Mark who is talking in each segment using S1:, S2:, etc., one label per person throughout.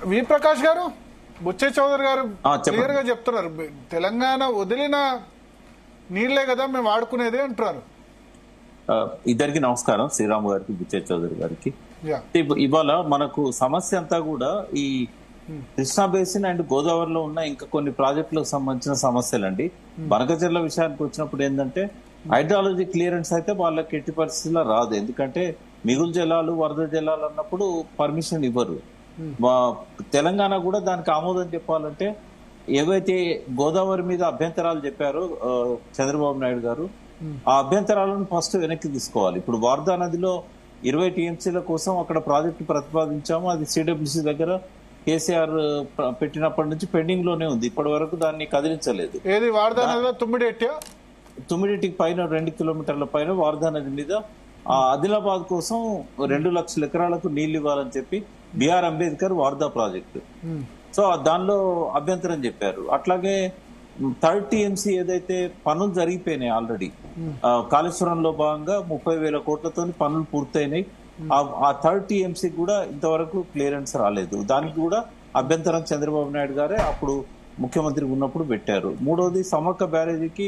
S1: వి ప్రకాష్ గారు, బుచ్చే చౌదరి గారు క్లియర్ గా చెప్తున్నారు, తెలంగాణ వదిలిన నీళ్లే కదా మేము వాడుకునేది అంటున్నారు.
S2: ఇద్దరికి నమస్కారం, శ్రీరామ్ గారికి, బుచ్చే చౌదరి గారికి. ఇవాళ మనకు సమస్య అంతా కూడా ఈ కృష్ణా బేసిన్ అండ్ గోదావరిలో ఉన్న ఇంకా కొన్ని ప్రాజెక్టులకు సంబంధించిన సమస్యలండి. బనకచెర్ల విషయానికి వచ్చినప్పుడు ఏంటంటే హైడ్రాలజీ క్లియరెన్స్ అయితే వాళ్ళకి ఎట్టి పరిస్థితుల్లో రాదు. ఎందుకంటే మిగులు జలాలు, వరద జలాలు అన్నప్పుడు పర్మిషన్ ఇవ్వరు. తెలంగాణ కూడా దానికి ఆమోదం చెప్పాలంటే ఏవైతే గోదావరి మీద అభ్యంతరాలు చెప్పారో చంద్రబాబు నాయుడు గారు, ఆ అభ్యంతరాలను ఫస్ట్ వెనక్కి తీసుకోవాలి. ఇప్పుడు వార్దా నదిలో 20 టీఎంసీల కోసం అక్కడ ప్రాజెక్టు ప్రతిపాదించాము. అది సిడబ్ల్యూసీ దగ్గర కేసీఆర్ పెట్టినప్పటి నుంచి పెండింగ్ లోనే ఉంది. ఇప్పటి వరకు దాన్ని కదిలించలేదు.
S1: ఏది వార్దా నదిలో
S2: తుమ్మిడిటికి పైన 2 కిలోమీటర్ల పైన వార్దా నది మీద ఆదిలాబాద్ కోసం 2 లక్షల ఎకరాలకు నీళ్లు ఇవ్వాలని చెప్పి BR Ambedkar Wardha project. So దానిలో అభ్యంతరం చెప్పారు. అట్లాగే 3rd టీఎంసీ ఏదైతే పనులు జరిగిపోయినాయి ఆల్రెడీ, కాళేశ్వరంలో భాగంగా 30,000 కోట్లతో పనులు పూర్తయినాయి. ఆ 3rd టీఎంసీ కూడా ఇంతవరకు క్లియరెన్స్ రాలేదు. దానికి కూడా అభ్యంతరం చంద్రబాబు నాయుడు గారే అప్పుడు ముఖ్యమంత్రి ఉన్నప్పుడు పెట్టారు. మూడోది సమ్మక్క బ్యారేజీకి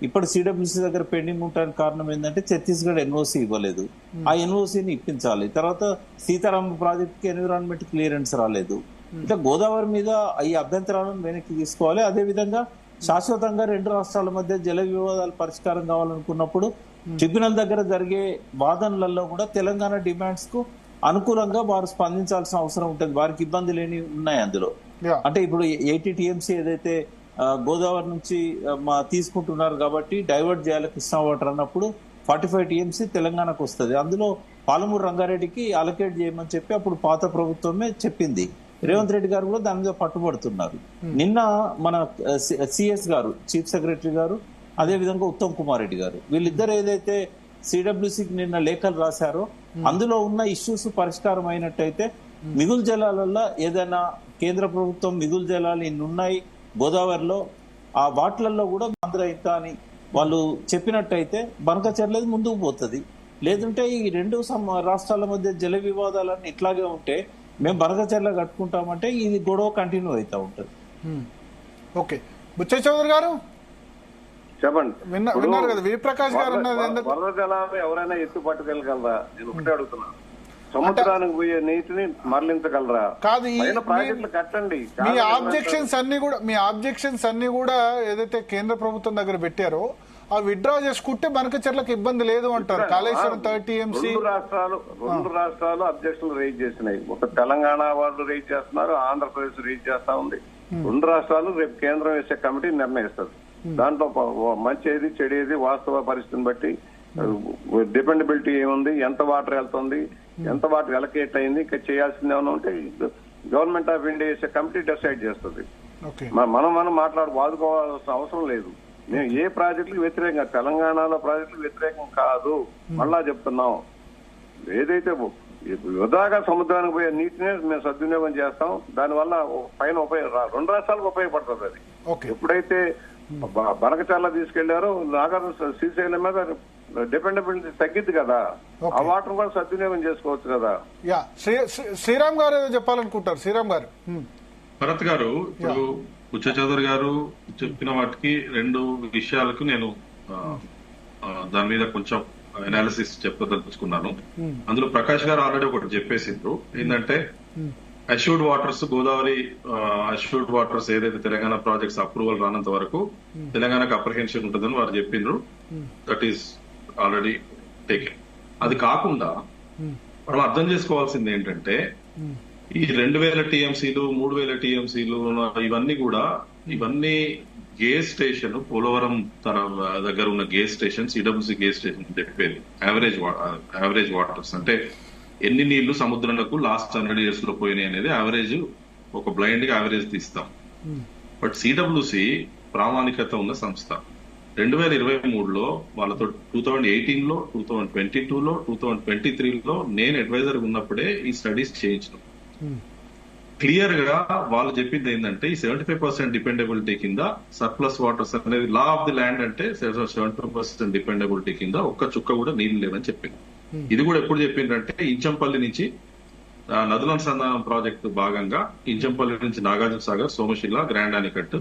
S2: ఇప్పుడు సిడబ్ల్యూసీ దగ్గర పెండింగ్ ఉండడానికి కారణం ఏంటంటే ఛత్తీస్గఢ్ ఎన్ఓసీ ఇవ్వలేదు. ఆ ఎన్ఓసీని ఇప్పించాలి. తర్వాత సీతారామ ప్రాజెక్టుకి ఎన్విరాన్మెంట్ క్లియరెన్స్ రాలేదు. ఇట్లా గోదావరి మీద ఈ అభ్యంతరాలను వెనక్కి తీసుకోవాలి. అదే విధంగా శాశ్వతంగా 2 రాష్ట్రాల మధ్య జల వివాదాలు పరిష్కారం కావాలనుకున్నప్పుడు ట్రిబ్యునల్ దగ్గర జరిగే వాదనలలో కూడా తెలంగాణ డిమాండ్స్ కు అనుకూలంగా వారు స్పందించాల్సిన అవసరం ఉంటుంది. వారికి ఇబ్బంది లేని ఉన్నాయి అందులో. అంటే ఇప్పుడు 80 టీఎంసీ ఏదైతే గోదావరి నుంచి తీసుకుంటున్నారు కాబట్టి డైవర్ట్ చేయాలి కృష్ణా వాటర్ అన్నప్పుడు 45 టీఎంసీ తెలంగాణకు వస్తుంది. అందులో పాలమూరు రంగారెడ్డికి అలొకేట్ చేయమని చెప్పి అప్పుడు పాత ప్రభుత్వమే చెప్పింది. రేవంత్ రెడ్డి గారు కూడా దాని మీద పట్టుబడుతున్నారు. నిన్న మన సిఎస్ గారు, చీఫ్ సెక్రటరీ గారు, అదే విధంగా ఉత్తమ్ కుమార్ రెడ్డి గారు, వీళ్ళిద్దరు ఏదైతే సిడబ్ల్యూసీకి నిన్న లేఖలు రాశారో అందులో ఉన్న ఇష్యూస్ పరిష్కారం అయినట్టయితే మిగులు జలాలలో ఏదైనా కేంద్ర ప్రభుత్వం మిగులు జలాలు ఇన్ని ఉన్నాయి గోదావరిలో, ఆ వాటిలలో కూడా ఆంధ్ర ఇంత అని వాళ్ళు చెప్పినట్టయితే బనకచెర్ల ముందుకు పోతుంది. లేదంటే ఈ 2 రాష్ట్రాల మధ్య జల వివాదాలన్నీ ఇట్లాగే ఉంటే మేము బనకచెర్ల కట్టుకుంటామంటే ఇది గొడవ కంటిన్యూ అవుతా ఉంటుంది.
S1: ఓకే, బుచ్చే చౌదరి గారు
S3: చెప్పండి.
S1: విన్నారు కదా వి ప్రకాష్ గారు
S3: వరద జలాలు ఎవరైనా ఎత్తు పట్టుకెళ్ళగలరా? నేను ఒకటే అడుగుతున్నాను. సముద్రానికి పోయే నీటిని మరలించగలరా?
S1: కాదు,
S3: ప్రాజెక్టులు కట్టండి.
S1: మీ ఆబ్జెక్షన్స్ అన్ని కూడా ఏదైతే కేంద్ర ప్రభుత్వం దగ్గర పెట్టారో ఆ విత్డ్రా చేసుకుంటే బనకచెర్లకు ఇబ్బంది లేదు అంటారు. కాళేశ్వరం 3rd టీఎంసీ
S3: 2 రాష్ట్రాలు అబ్జెక్షన్లు రైజ్ చేసినాయి. ఒక తెలంగాణ వాళ్ళు రైజ్ చేస్తున్నారు, ఆంధ్రప్రదేశ్ రైజ్ చేస్తా ఉంది. 2 రాష్ట్రాలు రేపు కేంద్రం వేసే కమిటీ నిర్ణయిస్తుంది. దాంట్లో మంచి ఏది చెడు ఏది వాస్తవ పరిస్థితిని బట్టి డిపెండబిలిటీ ఏముంది, ఎంత వాటర్ వెళ్తుంది, ఎంత వాటర్ ఎలకేట్ అయింది, ఇంకా చేయాల్సింది ఏమైనా ఉంటే గవర్నమెంట్ ఆఫ్ ఇండియా వేసే కమిటీ డిసైడ్ చేస్తుంది. మనం వాదుకోవాల్సిన అవసరం లేదు. మేము ఏ ప్రాజెక్టులకు వ్యతిరేకంగా, తెలంగాణలో ప్రాజెక్టులకు వ్యతిరేకం కాదు. మళ్ళా చెప్తున్నాం, ఏదైతే వృధాగా సముద్రానికి పోయే నీటినే మేము సద్వినియోగం చేస్తాం. దానివల్ల పైన 2 రాష్ట్రాలకు ఉపయోగపడుతుంది. అది ఎప్పుడైతే బనకచెర్ల తీసుకెళ్లారో నాగార్జున శ్రీశైలం మీద డిపెండబిలిటీ తగ్గిద్ది కదా, ఆ వాటర్ కూడా సద్వినియోగం చేసుకోవచ్చు కదా.
S1: శ్రీరామ్ గారు ఏదో చెప్పాలనుకుంటారు. శ్రీరామ్ గారు.
S4: భరత్ గారు, ఇప్పుడు బుచ్చే చౌదరి గారు చెప్పిన వాటికి 2 విషయాలకు నేను దాని మీద కొంచెం అనాలిసిస్ చెప్పదలుచుకున్నాను. అందులో ప్రకాష్ గారు ఆల్రెడీ ఒకటి చెప్పేసిండ్రు. ఏంటంటే assured waters, Godavari assured waters ఏదైతే తెలంగాణ ప్రాజెక్ట్స్ అప్రూవల్ రానంత వరకు తెలంగాణకు అప్రహెన్షన్ ఉంటుందని వారు చెప్పిండ్రు. That is already taken. అది కాకుండా వాళ్ళు అర్థం చేసుకోవాల్సింది ఏంటంటే ఈ 2000 టీఎంసీలు 3000 టీఎంసీలు ఇవన్నీ గేజ్ స్టేషన్, పోలవరం తన దగ్గర ఉన్న gauge station, CWC gauge station చెప్పేది యావరేజ్ వాటర్స్ అంటే ఎన్ని నీళ్లు సముద్రంలో లాస్ట్ 100 years లో పోయినాయి అనేది యావరేజ్, ఒక బ్లైండ్ గా యావరేజ్ తీస్తాం. బట్ సిడబ్ల్యూసీ ప్రామాణికత ఉన్న సంస్థ 2023లో వాళ్ళతో 2018లో 2022లో 2023లో నేను అడ్వైజర్ ఉన్నప్పుడే ఈ స్టడీస్ చేయించిన. క్లియర్ గా వాళ్ళు చెప్పింది ఏంటంటే ఈ 75% డిపెండబిలిటీ కింద సర్ప్లస్ వాటర్స్ అనేది లా ఆఫ్ ది ల్యాండ్ అంటే 75% డిపెండబిలిటీ కింద ఒక్క చుక్క కూడా నీళ్లు లేవని చెప్పింది. ఇది కూడా ఎప్పుడు చెప్పిందంటే ఇంచంపల్లి నుంచి నదుల అనుసంధానం ప్రాజెక్టు భాగంగా ఇంచంపల్లి నుంచి నాగార్జున సాగర్, సోమశిల, గ్రాండ్ అనికట్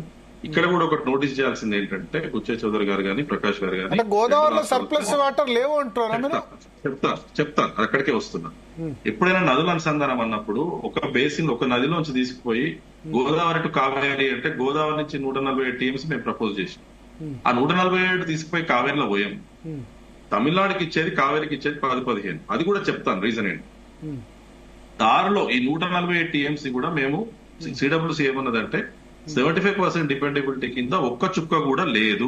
S4: ఇక్కడ కూడా ఒకటి నోటీస్ చేయాల్సింది ఏంటంటే బుచ్చయ్య చౌదరి గారు గాని, ప్రకాష్ గారు గాని,
S1: అంటే గోదావరిలో సర్ప్లస్ వాటర్ లేవు అంటారా మీరు?
S4: చెప్తాను అక్కడికే వస్తున్నా. ఎప్పుడైనా నదుల అనుసంధానం అన్నప్పుడు ఒక బేసిన్ ఒక నదిలోంచి తీసుకుపోయి గోదావరి టు కావేరి అంటే గోదావరి నుంచి 147 టీఎంసీ మేము ప్రపోజ్ చేసాం. ఆ 147 తీసుకుపోయి కావేరిలో పోయాం. తమిళనాడుకి ఇచ్చేది, కావేరికి ఇచ్చేది 10-15. అది కూడా చెప్తాను రీజన్ ఏంటి. దారిలో ఈ 147 టీఎంసీ కూడా మేము సిడబ్ల్యూసీ ఏమన్నదంటే 75% డిపెండబిలిటీ కింద ఒక్క చుక్క కూడా లేదు,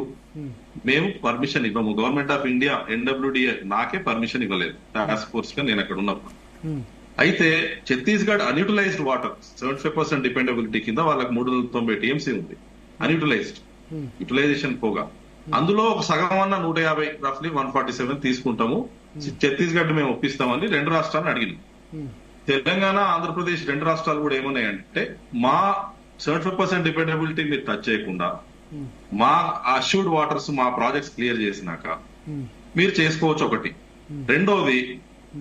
S4: మేము పర్మిషన్ ఇవ్వము. గవర్నమెంట్ ఆఫ్ ఇండియా NWDA నాకే పర్మిషన్ ఇవ్వలేదు టాస్క్ ఫోర్స్ గా నేను అక్కడ ఉన్నప్పుడు. అయితే ఛత్తీస్గఢ్ అన్యూటిలైజ్డ్ వాటర్ 75% డిపెండబిలిటీ కింద వాళ్ళకి 390 టీఎంసీ ఉంది అన్యూటిలైజ్డ్, యూటిలైజేషన్ పోగా. అందులో ఒక సగం అన్న 150 రఫ్లీ 147 తీసుకుంటాము, ఛత్తీస్గఢ్ మేము ఒప్పిస్తామని 2 రాష్ట్రాలను అడిగినాం. తెలంగాణ, ఆంధ్రప్రదేశ్ 2 రాష్ట్రాలు కూడా ఏమన్నాయంటే మా 75% డిపెండబిలిటీ మీరు టచ్ చేయకుండా మా అష్యూర్డ్ వాటర్స్ మా ప్రాజెక్ట్స్ క్లియర్ చేసినాక మీరు చేసుకోవచ్చు ఒకటి. రెండోది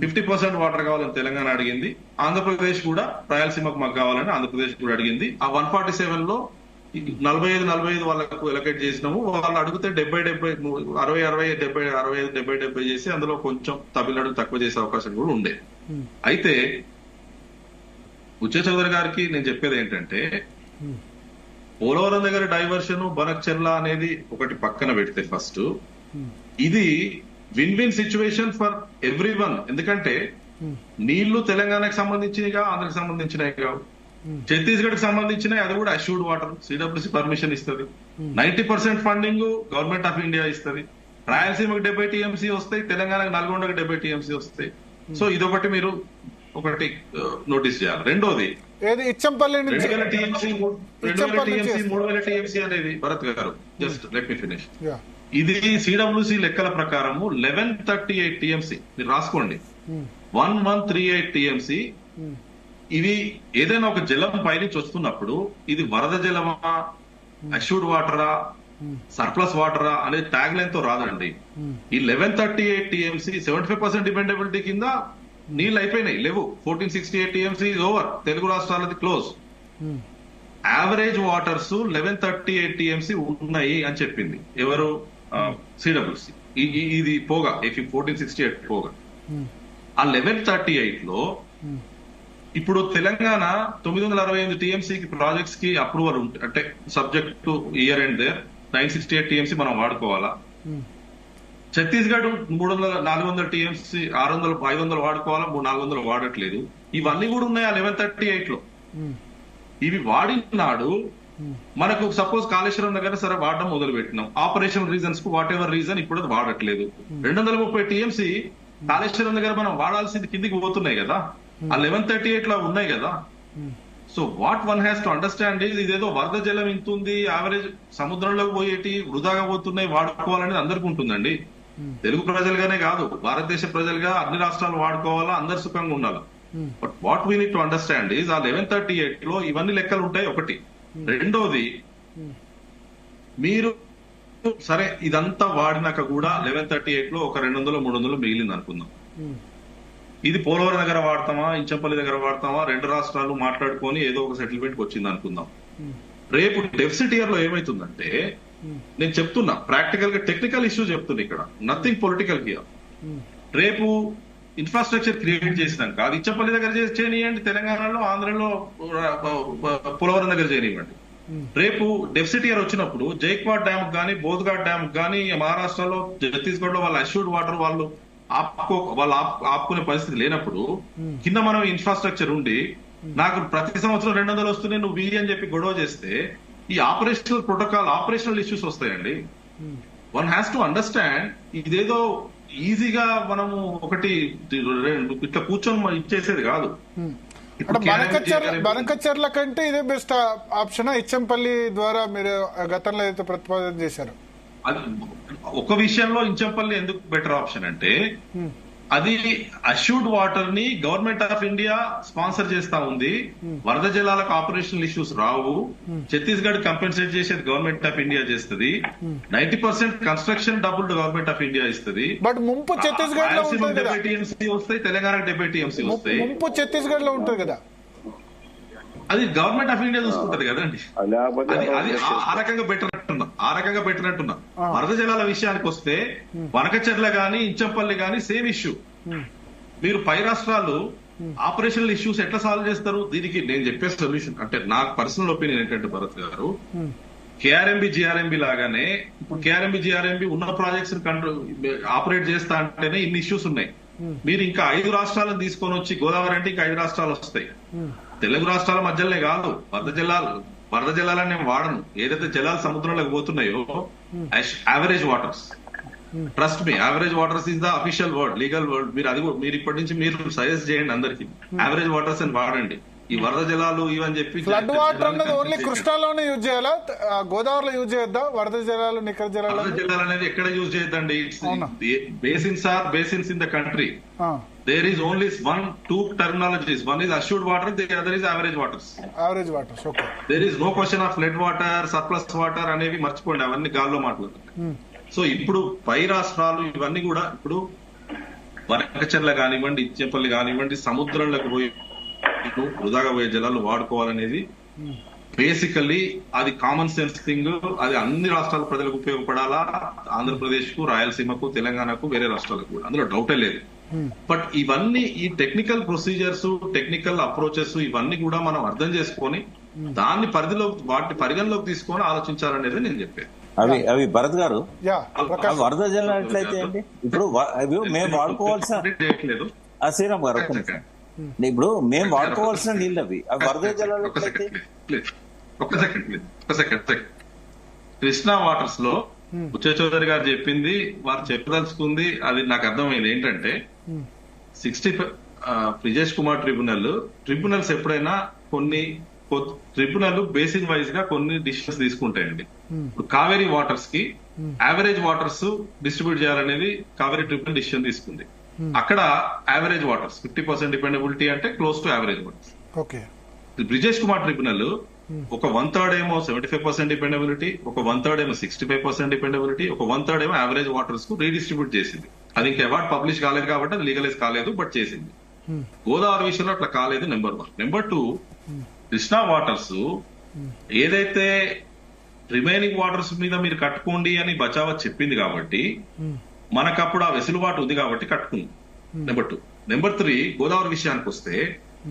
S4: 50% వాటర్ కావాలని తెలంగాణ అడిగింది, ఆంధ్రప్రదేశ్ కూడా రాయలసీమకు మాకు కావాలని ఆంధ్రప్రదేశ్ కూడా అడిగింది. ఆ 147 లో 45 వాళ్ళకు ఎలకేట్ చేసినాము. వాళ్ళు అడిగితే 70 చేసి అందులో కొంచెం తమిళనాడు తక్కువ చేసే అవకాశం కూడా ఉండే. అయితే బుచ్చయ్య చౌదరి గారికి నేను చెప్పేది ఏంటంటే పోలవరం దగ్గర డైవర్షన్, బనక్చెర్ల అనేది ఒకటి పక్కన పెడితే ఫస్ట్ ఇది win win situation for every one. ఎందుకంటే నీళ్లు తెలంగాణకు సంబంధించినవిగా, ఆంధ్రకి సంబంధించినవి కావు, ఛత్తీస్గఢ్ కి సంబంధించినవి. అది కూడా అష్యూర్డ్ వాటర్, సిడబ్ల్యూసీ పర్మిషన్ ఇస్తుంది. 90% ఫండింగ్ గవర్నమెంట్ ఆఫ్ ఇండియా ఇస్తుంది. రాయలసీమకు 70 టీఎంసీ వస్తాయి, తెలంగాణకు నల్గొండకు 70 టీఎంసీ వస్తాయి. సో ఇదొకటి మీరు ఒకటి నోటీస్ చేయాలి. రెండోది
S1: ఇచ్చంపల్లి నుంచి
S4: 2000 టీఎంసీ 3000 టీఎంసీ అనేది భరత్ గారు జస్ట్ లెట్ మీ ఫినిష్. ఇది సిడబ్ల్యూసీ లెక్కల ప్రకారము 1138 టీఎంసీ మీరు రాసుకోండి. 1138 టీఎంసీ. ఇవి ఏదైనా ఒక జలం పైనుంచి వస్తున్నప్పుడు ఇది వరద జలమా, అష్యూర్డ్ వాటరా, సర్ప్లస్ వాటరా అనేది ట్యాగ్ లైన్ తో రాదండి. ఈ 1138 టీఎంసీ 75% డిపెండబిలిటీ కింద నీళ్ళు అయిపోయినాయి, లేవు. 1468 టీఎంసీ ఓవర్, తెలుగు రాష్ట్రాలది క్లోజ్. యావరేజ్ వాటర్స్ 1138 టీఎంసీ ఉన్నాయి అని చెప్పింది ఎవరు? సిడబ్ల్యూసీ. ఇది పోగా 1468 పోగా ఆ 1138 లో ఇప్పుడు తెలంగాణ 968 టీఎంసీకి ప్రాజెక్ట్స్ కి అప్రూవల్ ఉంటుంది. అంటే subject to year end there 968 TMC మనం వాడుకోవాలా. ఛత్తీస్గఢ్ 400 టీఎంసీ 500 వాడుకోవాలా, 400 వాడట్లేదు. ఇవన్నీ కూడా ఉన్నాయి ఆ 1138 లో. ఇవి వాడినాడు మనకు సపోజ్ కాళేశ్వరం దగ్గర సరే వాడడం మొదలు పెట్టినాం, ఆపరేషనల్ రీజన్స్ కు వాట్ ఎవర్ రీజన్ ఇప్పుడు అది వాడట్లేదు. 230 టీఎంసీ కాళేశ్వరం దగ్గర మనం వాడాల్సింది కిందికి పోతున్నాయి కదా, ఆ 1138 లో ఉన్నాయి కదా. So what one has to understand ఇదేదో వరద జలం ఇంతుంది, యావరేజ్ సముద్రంలోకి పోయేటి వృధాగా పోతున్నాయి వాడుకోవాలనేది అందరికీ ఉంటుందండి. తెలుగు ప్రజలుగానే కాదు, భారతదేశ ప్రజలుగా అన్ని రాష్ట్రాలు వాడుకోవాలా, అందరు సుఖంగా ఉండాలి. But what we need to understand is ఆ 1138 లో ఇవన్నీ లెక్కలు ఉంటాయి ఒకటి. రెండోది మీరు సరే ఇదంతా వాడినాక కూడా 1138 లో ఒక 200-300 మిగిలింది అనుకుందాం. ఇది పోలవరం దగ్గర వాడతామా, ఇంచంపల్లి దగ్గర వాడతామా, 2 రాష్ట్రాలు మాట్లాడుకొని ఏదో ఒక సెటిల్మెంట్ వచ్చింది అనుకుందాం. రేపు డెఫిసిట్ ఇయర్ లో ఏమైతుందంటే నేను చెప్తున్నా ప్రాక్టికల్ గా టెక్నికల్ ఇష్యూ చెప్తున్నా, ఇక్కడ నథింగ్ పొలిటికల్ హియర్. రేపు ఇన్ఫ్రాస్ట్రక్చర్ క్రియేట్ చేసినాక అది ఇంచంపల్లి దగ్గర చేయనివ్వండి, తెలంగాణలో, ఆంధ్రలో పోలవరం దగ్గర చేయనివ్వండి. రేపు డెఫిసిట్ ఇయర్ వచ్చినప్పుడు జైక్వాడ్ డ్యామ్ గానీ, బోధ్ఘాట్ డ్యామ్ గానీ, మహారాష్ట్రలో, ఛత్తీస్గఢ్ లో వాళ్ళ అష్యూర్డ్ వాటర్ వాళ్ళు ఆపుకునే పరిస్థితి లేనప్పుడు కింద మనం ఇన్ఫ్రాస్ట్రక్చర్ ఉండి నాకు ప్రతి సంవత్సరం 200 వస్తున్నాయి నువ్వు వెయ్యి అని చెప్పి గొడవ చేస్తే ఈ ఆపరేషనల్ ప్రోటోకాల్, ఆపరేషనల్ ఇష్యూస్ వస్తాయండి. వన్ హ్యాస్ టు అండర్స్టాండ్ ఇదేదో ఈజీగా మనము ఒకటి ఇట్లా కూర్చొని ఇచ్చేసేది కాదు.
S1: బనకచెర్ల కంటే ఇదే బెస్ట్ ఆప్షన్ ఇచ్చంపల్లి ద్వారా మీరు గతంలో అయితే ప్రతిపాదన చేశారు.
S4: అది ఒక విషయంలో ఇంచంపల్లి ఎందుకు బెటర్ ఆప్షన్ అంటే అది అష్యూర్డ్ వాటర్ ని గవర్నమెంట్ ఆఫ్ ఇండియా స్పాన్సర్ చేస్తా ఉంది. వరద జలాలకు ఆపరేషనల్ ఇష్యూస్ రావు. ఛత్తీస్గఢ్ కంపెన్సేట్ చేసేది గవర్నమెంట్ ఆఫ్ ఇండియా చేస్తుంది. 90% కన్స్ట్రక్షన్ డబ్బులు గవర్నమెంట్ ఆఫ్ ఇండియా ఇస్తుంది.
S1: బట్ ముంపు ఛత్తీస్గఢ్ లో ఉంటుంది కదా,
S4: 70 TMC వస్తాయి, తెలంగాణకు 70 TMC వస్తాయి.
S1: ముంపు ఛత్తీస్గఢ్ లో ఉంటుంది కదా,
S4: అది గవర్నమెంట్ ఆఫ్ ఇండియా చూసుకుంటది కదండి. అది ఆ రకంగా పెట్టినట్టున్నా. వరద జలాల విషయానికి వస్తే వనకచెర్ల గాని ఇంచంపల్లి గాని సేమ్ ఇష్యూ. మీరు పై రాష్ట్రాలు ఆపరేషనల్ ఇష్యూస్ ఎట్లా సాల్వ్ చేస్తారు? దీనికి నేను చెప్పే సొల్యూషన్ అంటే నాకు పర్సనల్ ఒపీనియన్ ఏంటంటే భరత్ గారు, కేఆర్ఎంబి జిఆర్ఎంబి లాగానే ఇప్పుడు కేఆర్ఎంబి జిఆర్ఎంబి ఉన్న ప్రాజెక్ట్స్ ఆపరేట్ చేస్తా అంటేనే ఇన్ని ఇష్యూస్ ఉన్నాయి. మీరు ఇంకా 5 రాష్ట్రాలను తీసుకొని వచ్చి గోదావరి అంటే ఇంకా 5 రాష్ట్రాలు వస్తాయి. తెలుగు రాష్ట్రాల మధ్యలోనే కాదు, వరద జలాలని నేను వాడను. ఏదైతే జలాలు సముద్రంలోకి పోతున్నాయో average waters, trust me, average waters is the official word, legal word. మీరు ఇప్పటి నుంచి మీరు సజెస్ట్ చేయండి అందరికి, యావరేజ్ వాటర్స్ అని వాడండి. ఈ వరద జలాలు ఇవని చెప్పి
S1: ఫ్లడ్ వాటర్ అన్నది ఓన్లీ కృష్ణాలోనే యూజ్ చేయాలా, గోదావరిలో యూజ్ చేయొద్దా? వరద జలాలు నికర జలాలు
S4: అనేది ఎక్కడ యూజ్ చేయొద్దండి. Basins in the country. There is only 2 terminologies. One is assured water, the other is average waters.
S1: Average waters, okay.
S4: There is no question of flood water, surplus water అనేవి మర్చిపోండి, అవన్నీ గాల్లో మాటలు. సో ఇప్పుడు పై రాష్ట్రాలు ఇవన్నీ కూడా ఇప్పుడు వనకచెర్ల కానివ్వండి, ఇచ్చేపల్లి కానివ్వండి, సముద్రంలోకి పోయి వృధాగా పోయే జలాలు వాడుకోవాలనేది బేసికల్లీ అది కామన్ సెన్స్ థింగ్. అది అన్ని రాష్ట్రాల ప్రజలకు ఉపయోగపడాలా, ఆంధ్రప్రదేశ్ కు, రాయలసీమకు, తెలంగాణకు, వేరే రాష్ట్రాలకు కూడా, అందులో డౌటే లేదు. బట్ ఇవన్నీ ఈ టెక్నికల్ ప్రొసీజర్స్, టెక్నికల్ అప్రోచెస్ ఇవన్నీ కూడా మనం అర్థం చేసుకొని దాన్ని వాటి పరిగణలోకి తీసుకొని ఆలోచించాలనేది నేను చెప్పాను.
S2: అవి భరత్ గారు, వరద జలం ఎట్లయితే అండి ఇప్పుడు మేము వాడుకోవాల్సిన శ్రీరామ్ గారు ఇప్పుడు మేము వాడుకోవాల్సిన నీళ్ళు అవి వరద జలాలు
S4: ఒక్క సెకండ్. కృష్ణా వాటర్స్ లో బుచ్చ చౌదరి గారు చెప్పింది, వారు చెప్పదలుచుకుంది, అది నాకు అర్థమైంది ఏంటంటే 65 బ్రిజేష్ కుమార్ ట్రిబ్యునల్స్ ఎప్పుడైనా ట్రిబ్యునల్ బేసిన్ వైజ్ గా కొన్ని డిసిషన్స్ తీసుకుంటాయండి. ఇప్పుడు కావేరీ వాటర్స్ కి యావరేజ్ వాటర్స్ డిస్ట్రిబ్యూట్ చేయాలనేది కావేరీ ట్రిబ్యునల్ డిసిషన్ తీసుకుంది. అక్కడ యావరేజ్ వాటర్స్ 50% డిపెండబిలిటీ అంటే close to average waters. Brijesh Kumar tribunal ఒక 1/3 ఏమో 75% డిపెండబిలిటీ, ఒక 1/3 ఏమో 65% డిపెండబిలిటీ, ఒక 1/3 ఏమో యావరేజ్ వాటర్స్ కు రీడిస్ట్రిబ్యూట్ చేసింది. అది ఇంకా అవార్డ్ పబ్లిష్ కాలేదు కాబట్టి అది లీగలైజ్ కాలేదు, బట్ చేసింది. గోదావరి విషయంలో అట్లా కాలేదు, నెంబర్ 1. నెంబర్ 2, కృష్ణా వాటర్స్ ఏదైతే రిమైనింగ్ వాటర్స్ మీద మీరు కట్టుకోండి అని బచావత్ చెప్పింది కాబట్టి మనకు అప్పుడు ఆ వెసులుబాటు ఉంది కాబట్టి కట్టుకుంది. నెంబర్ 2. నెంబర్ 3, గోదావరి విషయానికి వస్తే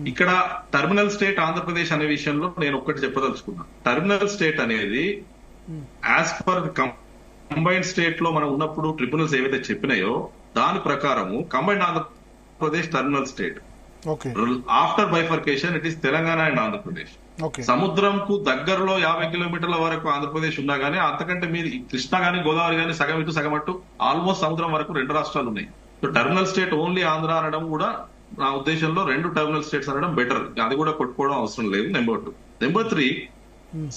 S4: ఇక్కడ టర్మినల్ స్టేట్ ఆంధ్రప్రదేశ్ అనే విషయంలో నేను ఒక్కటి చెప్పదలుచుకున్నా. టర్మినల్ స్టేట్ అనేది యాజ్ పర్ కంబైన్డ్ స్టేట్ లో మనం ఉన్నప్పుడు ట్రిబ్యునల్స్ ఏవైతే చెప్పినాయో దాని ప్రకారము combined Andhra Pradesh terminal state. After bifurcation it is Telangana and Andhra Pradesh. సముద్రంకు దగ్గరలో 50 కిలోమీటర్ల వరకు ఆంధ్రప్రదేశ్ ఉన్నా గానీ అంతకంటే మీరు కృష్ణా గానీ గోదావరి గానీ సగం ఇటు సగం అటు ఆల్మోస్ట్ సముద్రం వరకు 2 రాష్ట్రాలు ఉన్నాయి. So terminal state only Andhra అనడం కూడా నా ఉద్దేశంలో 2 టర్మినల్ స్టేట్స్ అనడం బెటర్. అది కూడా కొట్టుకోవడం అవసరం లేదు. నెంబర్ 2. నెంబర్ 3,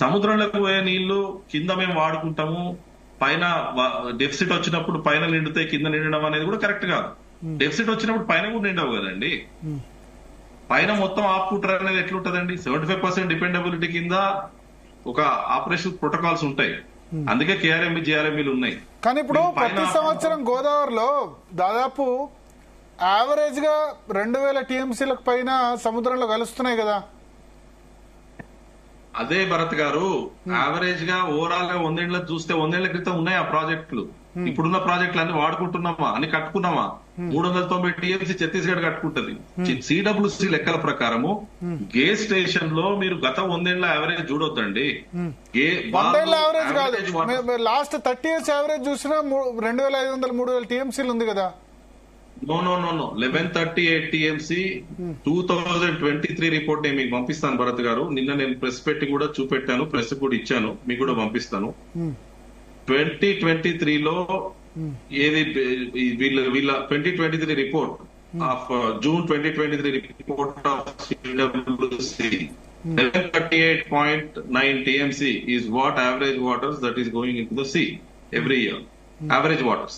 S4: సముద్రంలోకి పోయే నీళ్లు కింద మేము వాడుకుంటాము, పైన డెఫిసిట్ వచ్చినప్పుడు పైన నిండుతాయి, కింద నిండడం అనేది కూడా కరెక్ట్ కాదు. డెఫిసిట్ వచ్చినప్పుడు పైన కూడా నిండవు కదండి. పైన మొత్తం ఆపుకుంటారు అనేది ఎట్లుంటదండి? 75% డిపెండబిలిటీ కింద ఒక ఆపరేషన్ ప్రోటోకాల్స్ ఉంటాయి. అందుకే కేఆర్ఎంబి జిఆర్ఎంబిలు ఉన్నాయి.
S1: కానీ ఇప్పుడు ప్రతి సంవత్సరం గోదావరిలో దాదాపు యావరేజ్ గా 2000 టీఎంసీలకు పైన సముద్రంలో కలుస్తున్నాయి కదా.
S4: అదే భరత్ గారు, యావరేజ్ గా ఓవరాల్ గా 100 ఏళ్ల చూస్తే 100 ఏళ్ల క్రితం ఉన్నాయి ఆ ప్రాజెక్టులు. ఇప్పుడున్న ప్రాజెక్టులు అన్ని వాడుకుంటున్నామా అని కట్టుకున్నామా? 390 టీఎంసీ ఛత్తీస్గఢ్ కట్టుకుంటది. సిడబ్ల్యూసీ లెక్కల ప్రకారము గే స్టేషన్ లో మీరు గత 100 ఏళ్ల యావరేజ్ చూడొద్దండి.
S1: యావరేజ్ కాదు, లాస్ట్ 30 years యావరేజ్ చూసినా 2500 3000 టీఎంసీలు ఉంది కదా.
S4: నో 1138 టీఎంసీ 2023 రిపోర్ట్ నేను మీకు పంపిస్తాను భరత్ గారు. నిన్న నేను ప్రెస్ పెట్టి కూడా చూపెట్టాను, ప్రెస్ కూడా ఇచ్చాను, మీకు కూడా పంపిస్తాను. 2023లో ఏది వీళ్ళ 2023 report of June 2023 report of CWC 1138.9 TMC is what average waters that is going into the sea every year. Average waters.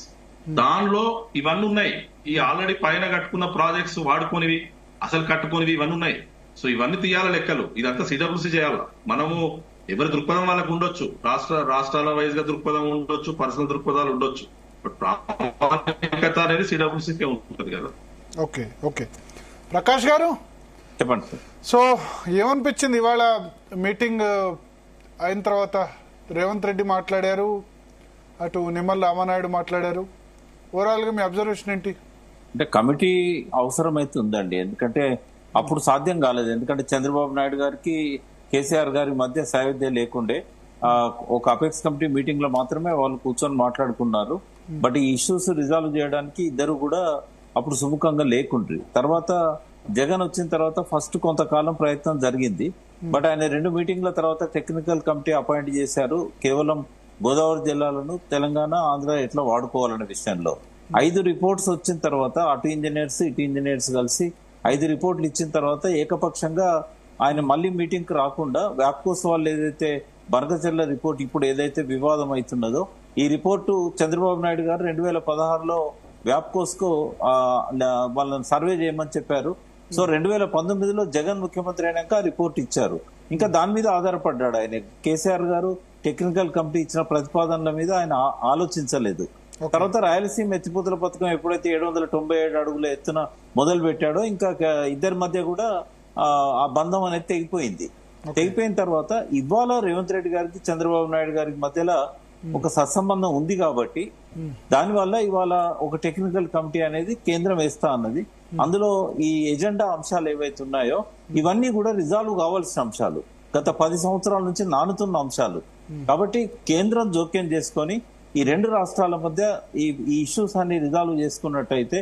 S4: దానిలో ఇవన్నీ ఉన్నాయి. ఈ ఆల్రెడీ పైన కట్టుకున్న ప్రాజెక్ట్స్ వాడుకోనివి, అసలు కట్టుకోనివి ఇవన్నీ ఉన్నాయి. సో ఇవన్నీ తీయాల లెక్కలు. ఇదంతా సిడబ్ల్యూసీ చేయాలి. మనము ఎవరి దృక్పథం వాళ్ళకు ఉండొచ్చు, రాష్ట్రాల వైజ్ గా దృక్పథం ఉండొచ్చు, పర్సనల్ దృక్పథాలు ఉండొచ్చు. బట్ ప్రామాణికత అనేది సిడబ్ల్యూసీకే ఉంటుంది కదా.
S1: ఓకే ఓకే ప్రకాష్ గారు
S2: చెప్పండి సార్.
S1: సో ఏమనిపించింది ఇవాళ మీటింగ్ అయిన తర్వాత? రేవంత్ రెడ్డి మాట్లాడారు, అటు నిమ్మల రామానాయుడు మాట్లాడారు. ఓవరాల్ గా మీ అబ్జర్వేషన్ ఏంటి?
S2: అంటే కమిటీ అవసరం అయితే ఉందండి. ఎందుకంటే అప్పుడు సాధ్యం కాలేదు. ఎందుకంటే చంద్రబాబు నాయుడు గారికి కేసీఆర్ గారి మధ్య సయోధ్య లేకుండే ఒక అపెక్స్ కమిటీ మీటింగ్ లో మాత్రమే వాళ్ళు కూర్చొని మాట్లాడుకున్నారు. బట్ ఈ ఇష్యూస్ రిజాల్వ్ చేయడానికి ఇద్దరు కూడా అప్పుడు సుముఖంగా లేకుండ్రి. తర్వాత జగన్ వచ్చిన తర్వాత ఫస్ట్ కొంతకాలం ప్రయత్నం జరిగింది. బట్ ఆయన 2 మీటింగ్ల తర్వాత టెక్నికల్ కమిటీ అపాయింట్ చేశారు. కేవలం గోదావరి జిల్లాలను తెలంగాణ, ఆంధ్ర ఎట్లా వాడుకోవాలనే విషయంలో 5 రిపోర్ట్స్ వచ్చిన తర్వాత అటు ఇంజనీర్స్ ఇటు ఇంజనీర్స్ కలిసి 5 రిపోర్ట్లు ఇచ్చిన తర్వాత ఏకపక్షంగా ఆయన మళ్ళీ మీటింగ్ కి రాకుండా వ్యాప్కోస్ వాళ్ళు ఏదైతే బనకచెర్ల రిపోర్ట్ ఇప్పుడు ఏదైతే వివాదం అవుతున్నదో ఈ రిపోర్టు చంద్రబాబు నాయుడు గారు 2016లో వ్యాప్కోస్ కు వాళ్ళని సర్వే చేయమని చెప్పారు. సో 2019లో జగన్ ముఖ్యమంత్రి అయినాక రిపోర్ట్ ఇచ్చారు. ఇంకా దాని మీద ఆధారపడ్డాడు ఆయన. కేసీఆర్ గారు టెక్నికల్ కమిటీ ఇచ్చిన ప్రతిపాదనల మీద ఆయన ఆలోచించలేదు. తర్వాత రాయలసీమ ఎత్తిపోతల పథకం ఎప్పుడైతే 797 అడుగుల ఎత్తున మొదలు పెట్టాడో ఇంకా ఇద్దరి మధ్య కూడా ఆ బంధం అనేది తెగిపోయిన తర్వాత ఇవాళ రేవంత్ రెడ్డి గారికి చంద్రబాబు నాయుడు గారికి మధ్యలో ఒక సత్సంబంధం ఉంది కాబట్టి దానివల్ల ఇవాళ ఒక టెక్నికల్ కమిటీ అనేది కేంద్రం వేస్తా అన్నది. అందులో ఈ ఎజెండా అంశాలు ఏవైతే ఉన్నాయో ఇవన్నీ కూడా రిజాల్వ్ కావాల్సిన అంశాలు, గత 10 సంవత్సరాల నుంచి నానుతున్న అంశాలు. కాబట్టి కేంద్రం జోక్యం చేసుకొని ఈ 2 రాష్ట్రాల మధ్య ఈ ఇష్యూస్ అన్ని రిజాల్వ్ చేసుకున్నట్టయితే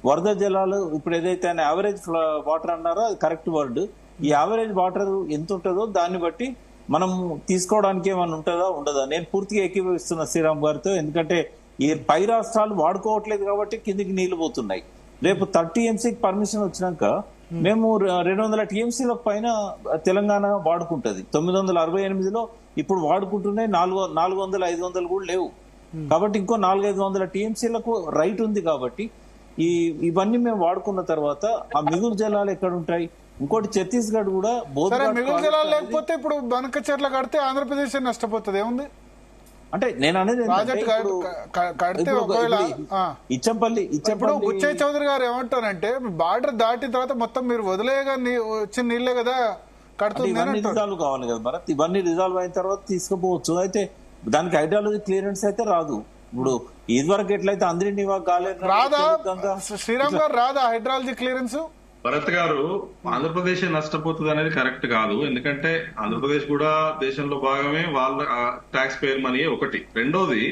S2: వరద జలాలు ఇప్పుడు ఏదైతే ఆయన యావరేజ్ వాటర్ అన్నారో అది కరెక్ట్ వర్డ్. ఈ యావరేజ్ వాటర్ ఎంత ఉంటుందో దాన్ని బట్టి మనం తీసుకోవడానికి ఏమైనా ఉంటుందా ఉండదా? నేను పూర్తిగా ఏకీభవిస్తున్నా శ్రీరామ్ గారితో. ఎందుకంటే ఈ పై రాష్ట్రాలు వాడుకోవట్లేదు కాబట్టి కిందికి నీళ్లు పోతున్నాయి. రేపు 30 టీఎంసీకి పర్మిషన్ వచ్చినాక మేము 200 టీఎంసీలకు పైన తెలంగాణ వాడుకుంటది. 968లో ఇప్పుడు వాడుకుంటున్నాయి 400, 500 కూడా లేవు. కాబట్టి ఇంకో 400-500 టీఎంసీలకు రైట్ ఉంది. కాబట్టి ఇవన్నీ మేము వాడుకున్న తర్వాత ఆ మిగులు జలాలు ఎక్కడ ఉంటాయి? ఇంకోటి ఛత్తీస్గఢ్ కూడా
S1: మిగులు జలాలు లేకపోతే ఇప్పుడు బనకచెర్ల కడితే ఆంధ్రప్రదేశ్ నష్టపోతుంది. ఏముంది
S2: అంటే నేను అనేది
S1: కడితే ఒకవేళ
S2: ఇచ్చంపల్లి
S1: ఇప్పుడు బుచ్చయ్య చౌదరి గారు ఏమంటారంటే బార్డర్ దాటిన తర్వాత మొత్తం మీరు వదిలేగా వచ్చిన నీళ్లే కదా కడుతుంది.
S2: ఇవన్నీ రిజాల్వ్ కావాలి కదా భరత్. ఇవన్నీ రిజాల్వ్ అయిన తర్వాత తీసుకుపోవచ్చు. అయితే దానికి హైడ్రాలజీ క్లియరెన్స్ అయితే రాదు. ఇప్పుడు ఇదివరకు ఎట్లయితే అందరినీ
S1: రాదా శ్రీరామ్ గారు రాదా హైడ్రాలజీ క్లియరెన్స్?
S4: భరత్ గారు, ఆంధ్రప్రదేశ్ నష్టపోతుంది అనేది కరెక్ట్ కాదు. ఎందుకంటే ఆంధ్రప్రదేశ్ కూడా దేశంలో భాగమే, వాళ్ళ ట్యాక్స్ పేర్ మనీ ఒకటి. రెండోది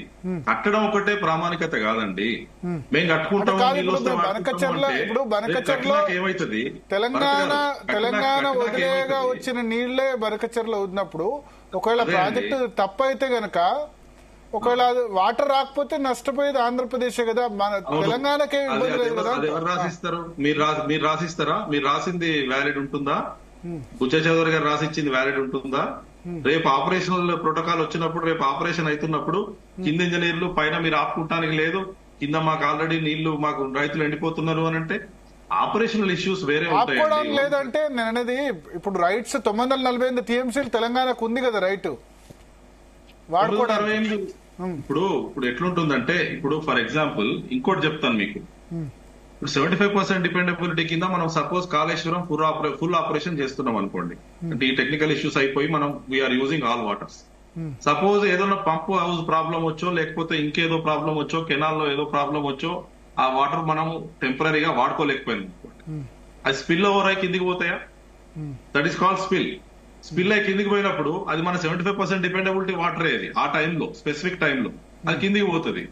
S4: కట్టడం ఒకటే ప్రామాణికత కాదండి. మేము కట్టుకుంటాం ఏమైతుంది?
S1: తెలంగాణ వదిలేగా వచ్చిన నీళ్లే బనకచెర్ల వదిలినప్పుడు ఒకవేళ ప్రాజెక్టు తప్పు అయితే గనక ఒకవేళ వాటర్ రాకపోతే నష్టపోయేది ఆంధ్రప్రదేశ్ కదా, మన తెలంగాణకే ఇబ్బంది లేదు కదా.
S4: ఎవరు రాసిస్తారు? మీరు రాసిస్తారా? మీరు రాసింది వ్యాలిడ్ ఉంటుందా? బుచ్చయ్య చౌదరి గారు రాసిచ్చింది వ్యాలిడ్ ఉంటుందా? రేపు ఆపరేషనల్ ప్రోటోకాల్ వచ్చినప్పుడు, రేపు ఆపరేషన్ అవుతున్నప్పుడు కింద ఇంజనీర్లు పైన మీరు ఆపుకుంటానికి లేదు, కింద మాకు ఆల్రెడీ నీళ్లు మాకు రైతులు ఎండిపోతున్నారు అని అంటే ఆపరేషనల్ ఇష్యూస్ వేరే ఉంటాయి.
S1: లేదంటే నేను అనేది ఇప్పుడు రైట్స్ 948 టీఎంసీలు తెలంగాణకు ఉంది కదా రైట్ వాడుకోవడానికి.
S4: ఇప్పుడు ఎట్లుంటుందంటే, ఇప్పుడు ఫర్ ఎగ్జాంపుల్ ఇంకోటి చెప్తాను మీకు. ఇప్పుడు 75% డిపెండబిలిటీ కింద మనం సపోజ్ కాళేశ్వరం ఫుల్ ఆపరేషన్ చేస్తున్నాం అనుకోండి. అంటే ఈ టెక్నికల్ ఇష్యూస్ అయిపోయి మనం we are using all waters. Suppose ఏదైనా పంప్ హౌస్ ప్రాబ్లం వచ్చో, లేకపోతే ఇంకేదో ప్రాబ్లం వచ్చో, కెనాల్ లో ఏదో ప్రాబ్లం వచ్చో, ఆ వాటర్ మనం టెంపరీగా వాడుకోలేకపోయాం అనుకోండి. అది స్పిల్ ఓవర్ అయి కిందికి పోతాయా? That is called spill. Spill అయి కిందికి పోయినప్పుడు అది మన 75% డిపెండబిలిటీ వాటర్ అది ఆ టైంలో, స్పెసిఫిక్ టైంలో అది కిందికి పోతుంది.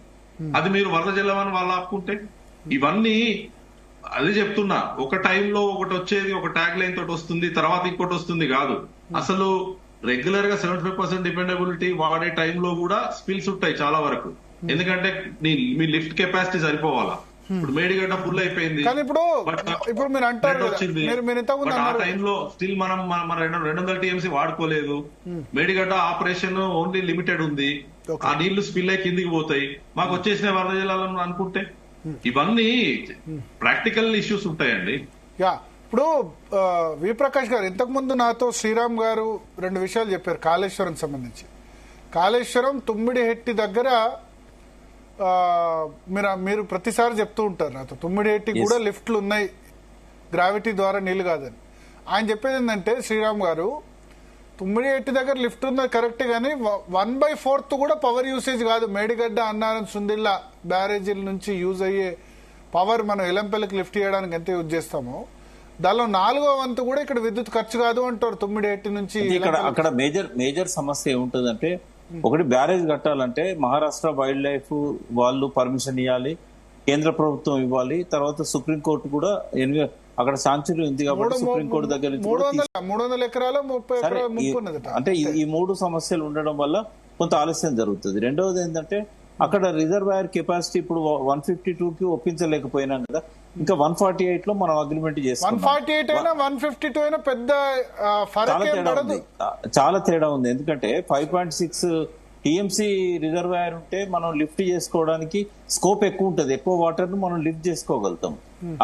S4: అది మీరు వరద జల్లమని వాళ్ళు ఆపుకుంటే ఇవన్నీ అది చెప్తున్నా. ఒక టైంలో ఒకటి వచ్చేది, ఒక ట్యాగ్ లైన్ తోటి వస్తుంది, తర్వాత ఇంకోటి వస్తుంది కాదు. అసలు రెగ్యులర్ గా 75% డిపెండబిలిటీ వాడే టైంలో కూడా స్పిల్స్ ఉంటాయి చాలా వరకు. ఎందుకంటే మీ లిఫ్ట్ కెపాసిటీ సరిపోవాలా. ఇప్పుడు మేడిగడ్డ ఫుల్ అయిపోయింది,
S1: ఇప్పుడు మీరు అంటారు
S4: వచ్చింది, ఆ టైంలో స్టిల్ మనం 200 టీఎంసీ వాడుకోలేదు. మేడిగడ్డ ఆపరేషన్ ఓన్లీ లిమిటెడ్ ఉంది. ఆ నీళ్లు స్పిల్ అయి కిందికి పోతాయి, మాకు వచ్చేసిన వరద జలాలను అనుకుంటే ఇవన్నీ ప్రాక్టికల్ ఇష్యూస్ ఉంటాయండి.
S1: యా, ఇప్పుడు వి ప్రకాష్ గారు ఇంతకు ముందు నాతో శ్రీరామ్ గారు 2 విషయాలు చెప్పారు కాళేశ్వరం సంబంధించి. కాళేశ్వరం తుమ్మిడిహెట్టి దగ్గర మీరు ప్రతిసారి చెప్తూ ఉంటారు నాతో, తుమ్మిడిహెట్టి కూడా లిఫ్ట్లు ఉన్నాయి, గ్రావిటీ ద్వారా నీళ్లు కాదని. ఆయన చెప్పేది ఏంటంటే శ్రీరామ్ గారు, తుమ్మిడిహెట్టి దగ్గర లిఫ్ట్ ఉన్నది కరెక్ట్ గానీ 1/4 కూడా పవర్ యూసేజ్ కాదు. మేడిగడ్డ, అన్నారం, సుందిళ్ళ బ్యారేజీల నుంచి యూజ్ అయ్యే పవర్ మనం ఎలంపల్లికి లిఫ్ట్ చేయడానికి ఎంత యూజ్ చేస్తామో దానిలో 4వ వంతు కూడా ఇక్కడ విద్యుత్ ఖర్చు కాదు అంటారు తుమ్మిడిహెట్టి నుంచి.
S2: అక్కడ మేజర్ సమస్య ఏముంటుందంటే, ఒకటి బ్యారేజ్ కట్టాలంటే మహారాష్ట్ర వైల్డ్ లైఫ్ వాళ్ళు పర్మిషన్ ఇవ్వాలి, కేంద్ర ప్రభుత్వం ఇవ్వాలి, తర్వాత సుప్రీంకోర్టు కూడా అక్కడ శాంక్చురీ ఉంది కాబట్టి సుప్రీంకోర్టు దగ్గర నుంచి
S1: 300 ఎకరాలు 30 ఎకరాలు ముప్పు ఉన్నదట.
S2: అంటే ఈ 3 సమస్యలు ఉండడం వల్ల కొంత ఆలస్యం జరుగుతుంది. రెండవది ఏంటంటే, అక్కడ రిజర్వాయర్ కెపాసిటీ ఇప్పుడు 152 కి ఒప్పించలేకపోయినాం కదా, ఇంకా 148 లో మనం అగ్రిమెంట్ చేస్తాం.
S1: 148 అయినా 152 అయినా పెద్ద
S2: చాలా తేడా ఉంది. ఎందుకంటే 5.6 టీఎంసీ రిజర్వాయర్ ఉంటే మనం లిఫ్ట్ చేసుకోవడానికి స్కోప్ ఎక్కువ ఉంటుంది, ఎక్కువ వాటర్ ను మనం లిఫ్ట్ చేసుకోగలుగుతాం.